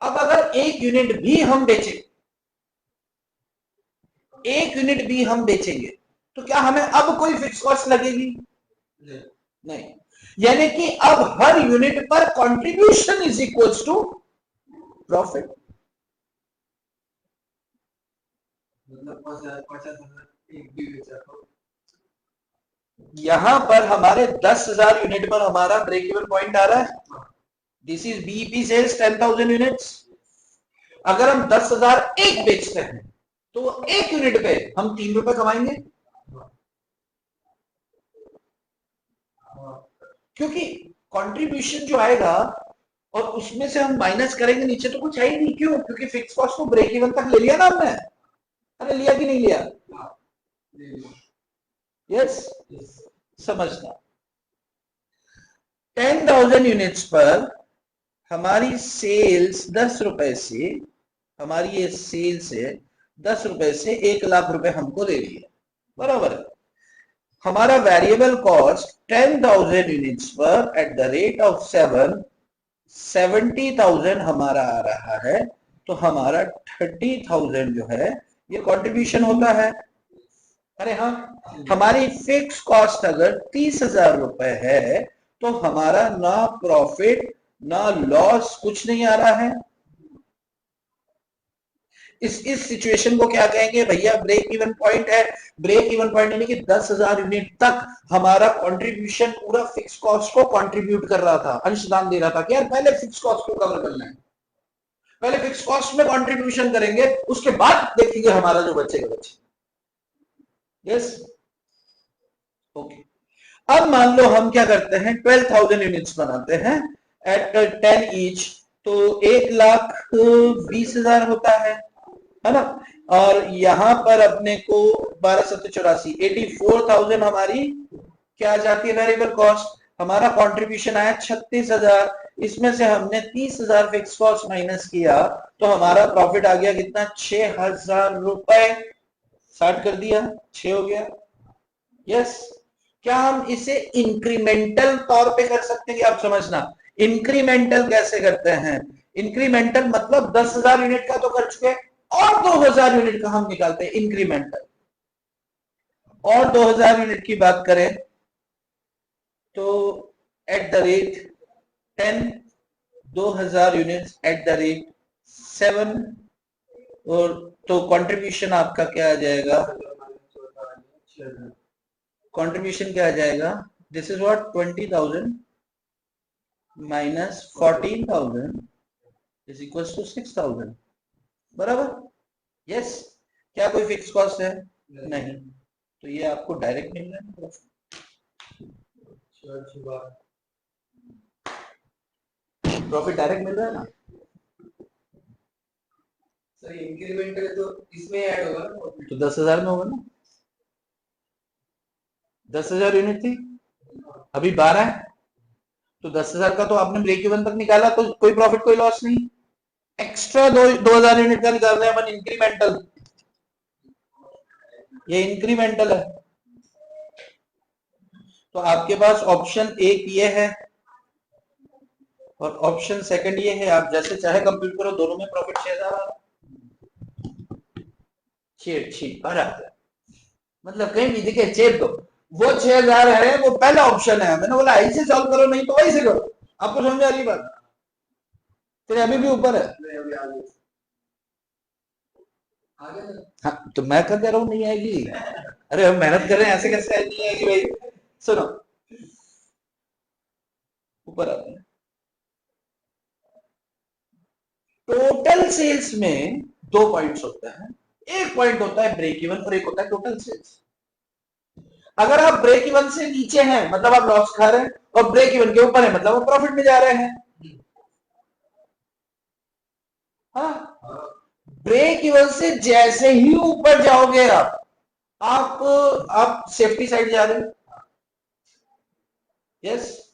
अब अगर एक यूनिट भी हम बेचें, एक यूनिट भी हम बेचेंगे तो क्या हमें अब कोई फिक्स कॉस्ट लगेगी? नहीं, यानी कि अब हर यूनिट पर contribution is equals to profit. मतलब 50,000 एक भी बेचा तो यहां पर हमारे 10,000 यूनिट पर हमारा ब्रेक इवन पॉइंट आ रहा है। This is BEP sales 10,000 units. अगर हम 10,000 एक बेचते हैं तो एक यूनिट पे हम 3 रुपए कमाएंगे, क्योंकि कंट्रीब्यूशन जो आएगा और उसमें से हम माइनस करेंगे नीचे तो कुछ है ही नहीं। क्यों? क्योंकि फिक्स कॉस्ट को ब्रेक इवन तक ले लिया ना हमने। अरे लिया कि नहीं लिया? यस, समझना। 10,000 यूनिट्स पर हमारी सेल्स 10 रुपए से, हमारी ये सेल्स है 10 रुपए से 1,00,000 रुपए हमको दे रही है, बराबर है। हमारा वेरिएबल कॉस्ट 10,000 यूनिट्स पर एट द रेट ऑफ 70,000 हमारा आ रहा है, तो हमारा 30,000 जो है ये कंट्रीब्यूशन होता है। अरे हाँ, हमारी फिक्स कॉस्ट अगर 30,000 रुपए है तो हमारा ना प्रॉफिट ना लॉस कुछ नहीं आ रहा है। इस सिचुएशन को क्या कहेंगे भैया? ब्रेक इवन पॉइंट है। ब्रेक इवन पॉइंट यानी कि 10,000 यूनिट तक हमारा कंट्रीब्यूशन पूरा फिक्स कॉस्ट को कंट्रीब्यूट कर रहा था, अंशदान दे रहा था कि यार पहले फिक्स कॉस्ट को कवर करना है, पहले फिक्स कॉस्ट में कंट्रीब्यूशन करेंगे, उसके बाद देखेंगे हमारा जो बचेगा बचेगा। Yes, okay. अब मान लो हम क्या करते हैं, 12,000 यूनिट्स बनाते हैं एट 10 ईच, तो 1,20,000 होता है ना। और यहां पर अपने को 12,84 84,000 हमारी क्या आ जाती है वेरिएबल कॉस्ट। हमारा कंट्रीब्यूशन आया 36,000, इसमें से हमने 30,000 फिक्स कॉस्ट माइनस किया तो हमारा प्रॉफिट आ गया कितना? 6,000 रुपए। 60 कर दिया, 6 हो गया। यस, क्या हम इसे इंक्रीमेंटल तौर पे कर सकते हैं? आप समझना, इंक्रीमेंटल कैसे करते हैं? इंक्रीमेंटल मतलब 10,000 यूनिट का तो कर चुके और 2,000 यूनिट का हम निकालते हैं इंक्रीमेंटल। और 2,000 यूनिट की बात करें तो at the rate 10, 2,000 unit at the rate 7, और तो कंट्रीब्यूशन आपका क्या आ जाएगा? कंट्रीब्यूशन क्या आ जाएगा? This is what 20,000 minus 14,000 is equal to 6,000, बराबर। यस, क्या कोई फिक्स कॉस्ट है? नहीं, तो ये आपको डायरेक्ट मिल रहा है। प्रॉफिट डायरेक्ट मिल रहा है ना। सर इंक्रीमेंटल तो इसमें ऐड होगा ना, तो 10,000 में होगा ना। 10,000 यूनिट थी, अभी 12 है, तो 10,000 का तो आपने ब्रेक इवन तक निकाला, तो कोई प्रॉफिट कोई लॉस नहीं। एक्स्ट्रा 2,000 यूनिट का निकाल रहे हैं अपन इंक्रीमेंटल, ये इंक्रीमेंटल है। तो आपके पास ऑप्शन एक ये है और ऑप्शन सेकंड ये है, आप जैसे चाहे कंप्यूट करो, दोनों में प्रॉफिट 6,000 आ रहा है। छेड़ आ जाता है, मतलब कहीं भी दिखे छेड़ दो। वो 6,000 है, वो पहला ऑप्शन है, मैंने बोला ऐसे सॉल्व करो, नहीं तो वैसे करो। आपको समझ आ रही बात? फिर अभी भी ऊपर है। आ गया ना? हाँ तो मैं क्या कह रहा हूँ नहीं आएगी। अरे हम मेहनत कर रहे हैं, ऐसे कैसे नहीं आएगी भाई। सुनो ऊपर आते हैं। टोटल सेल्स में दो पॉइंट्स होते हैं, एक पॉइंट होता है ब्रेक इवन और एक होता है टोटल सेल्स। अगर आप ब्रेक इवन से नीचे हैं मतलब आप लॉस खा रहे हैं, और ब्रेक इवन के ऊपर है मतलब आप प्रॉफिट में जा रहे हैं। हाँ, ब्रेक इवन से जैसे ही ऊपर जाओगे आप सेफ्टी साइड जा रहे हो। यस,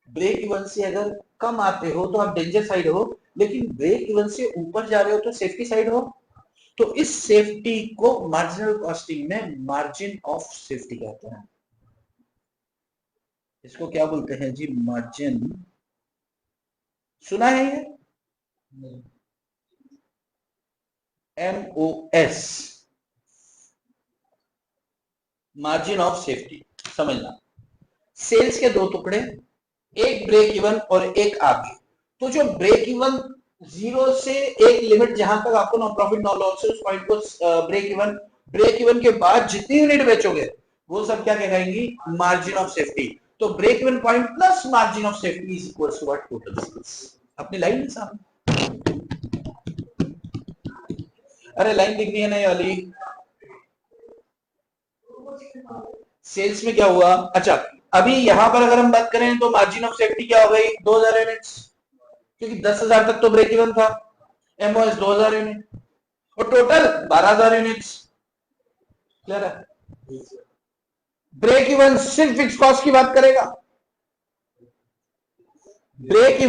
ब्रेक इवन से अगर कम आते हो तो आप डेंजर साइड हो, लेकिन ब्रेक इवन से ऊपर जा रहे हो तो सेफ्टी साइड हो। तो इस सेफ्टी को मार्जिनल कॉस्टिंग में मार्जिन ऑफ सेफ्टी कहते हैं। इसको क्या बोलते हैं जी? मार्जिन। सुना है ये? MOS, margin of safety. समझना, सेल्स के दो टुकड़े, एक ब्रेक इवन और एक आगे। तो जो ब्रेक इवन जीरो से एक लिमिट जहां तक आपको नो प्रॉफिट नो लॉस उस पॉइंट को ब्रेक इवन, ब्रेक इवन के बाद जितनी यूनिट बेचोगे वो सब क्या कहलाएंगी? Margin of safety. तो break even point plus margin of safety is equal to what? Total sales. अपनी लाइन में सामने, अरे लाइन दिख रही है ना ये वाली? सेल्स में क्या हुआ? अच्छा, अभी यहां पर अगर हम बात करें तो मार्जिन ऑफ सेफ्टी क्या हो गई? 2000 यूनिट्स, क्योंकि 10,000 तक तो ब्रेक इवन था। MOS 2000 यूनिट और टोटल 12,000 यूनिट्स। क्लियर है? ब्रेक इवन सिर्फ फिक्स कॉस्ट की बात करेगा। ब्रेक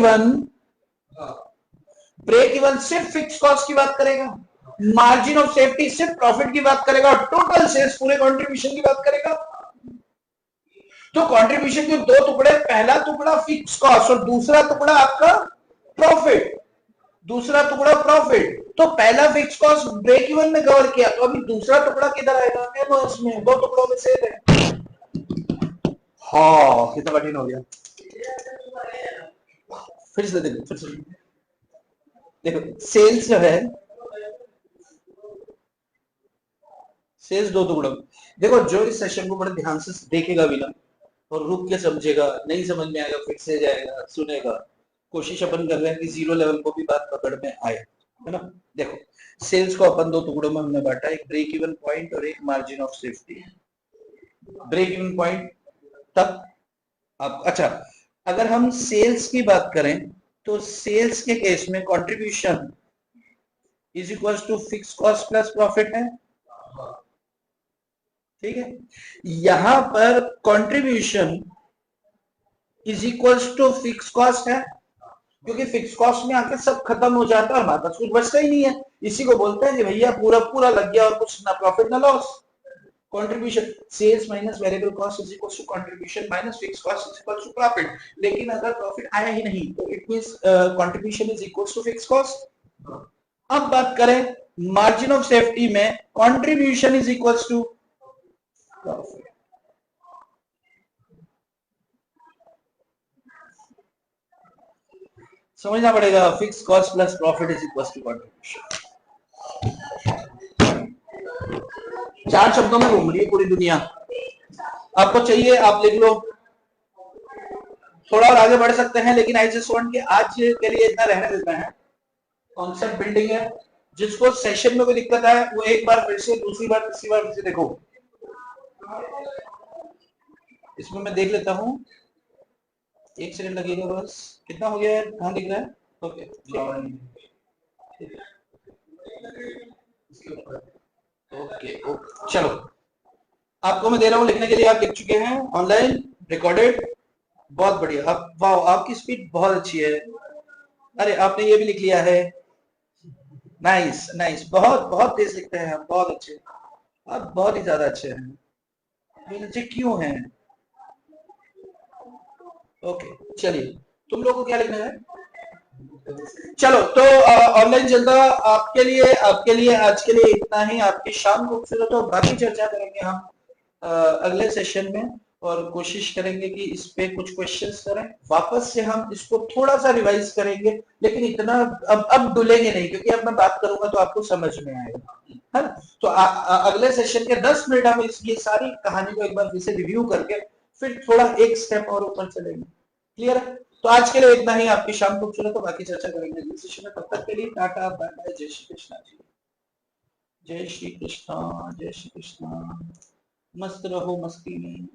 इवन सिर्फ फिक्स कॉस्ट की बात करेगा, मार्जिन ऑफ सेफ्टी सिर्फ प्रॉफिट की बात करेगा, और टोटल सेल्स पूरे कंट्रीब्यूशन की बात करेगा। तो कंट्रीब्यूशन के दो टुकड़े, पहला टुकड़ा फिक्स कॉस्ट और दूसरा टुकड़ा आपका प्रॉफिट। तो पहला फिक्स कॉस्ट ब्रेक इवन में कवर किया, तो अभी दूसरा टुकड़ा किधर आएगा? MOS में। दो टुकड़ों में सेल है। हाँ, कितना कठिन हो गया। फिर से देखो सेल्स जो है, सेल्स दो टुकड़ों। देखो जो इस सेशन को बड़े ध्यान से देखेगा भी ना और रुक के समझेगा, नहीं समझ में आएगा फिर से जाएगा सुनेगा, कोशिश अपन कर रहे हैं कि जीरो लेवल को भी बात पकड़ में आए, है ना। देखो सेल्स को अपन दो टुकड़ों में हमने बांटा, एक ब्रेक इवन पॉइंट और एक margin of safety. Break even point तक आप, अच्छा अगर हम सेल्स की बात करें तो सेल्स के केस में contribution is equal to fix cost plus profit है। ठीक है, यहां पर contribution is equal to fix cost है, क्योंकि फिक्स कॉस्ट में आके सब खत्म हो जाता है, हमारे पास कुछ बचता ही नहीं है। इसी को बोलते हैं कि भैया पूरा पूरा लग गया और कुछ ना प्रॉफिट ना loss. Contribution, sales minus variable cost is equal to contribution minus fix cost is equal to profit. लेकिन अगर प्रॉफिट आया ही नहीं तो it means contribution is equal to fix cost. अब बात करें मार्जिन ऑफ सेफ्टी में, contribution is equal to profit. समझना पड़ेगा, fix cost plus profit is equal to contribution. चार शब्दों में घूम रही है पूरी दुनिया। आपको चाहिए आप लिख लो, थोड़ा और आगे बढ़ सकते हैं, लेकिन आई जस्ट वांट कि आज के लिए इतना रहने देते हैं। कॉन्सेप्ट बिल्डिंग है, जिसको सेशन में कोई दिक्कत है वो एक बार फिर से, दूसरी बार, तीसरी बार फिर से देखो। इसमें मैं देख लेता हूं, एक सेकंड लगेगा बस। कितना हो गया है, कहां दिख रहा है? ओके ओके ओके, चलो आपको मैं दे रहा हूं लिखने के लिए, आप लिख चुके हैं ऑनलाइन रिकॉर्डेड। बहुत बढ़िया, आप वाह, आपकी स्पीड बहुत अच्छी है। अरे आपने ये भी लिख लिया है, नाइस नाइस, बहुत बहुत तेज लिखते हैं आप, बहुत अच्छे, आप बहुत ही ज्यादा अच्छे हैं। ये अच्छे क्यों हैं? ओके चलिए, तुम लोगों को क्या लिखना है? चलो तो ऑनलाइन जनता, आपके लिए आज के लिए इतना ही। आपकी शाम खूबसूरत हो, बाकी चर्चा करेंगे हम अगले सेशन में। और कोशिश करेंगे कि इस पे कुछ क्वेश्चंस करें। वापस से हम इसको थोड़ा सा रिवाइज करेंगे, लेकिन इतना अब डुलेंगे नहीं, क्योंकि अब मैं बात करूंगा तो आपको समझ में आएगा, है ना। तो अगले सेशन के 10 मिनट हम ये सारी कहानी को एक बार फिर से रिव्यू करके फिर थोड़ा एक स्टेप और ऊपर चलेंगे। क्लियर है? तो आज के लिए इतना ही। आपकी शाम खूबसूरत, तो बाकी चर्चा करेंगे अगले सेशन में। तब तक के लिए टाटा बाय बाय, जय श्री कृष्णा जी। जय श्री कृष्णा, जय श्री कृष्णा। मस्त रहो मस्ती में।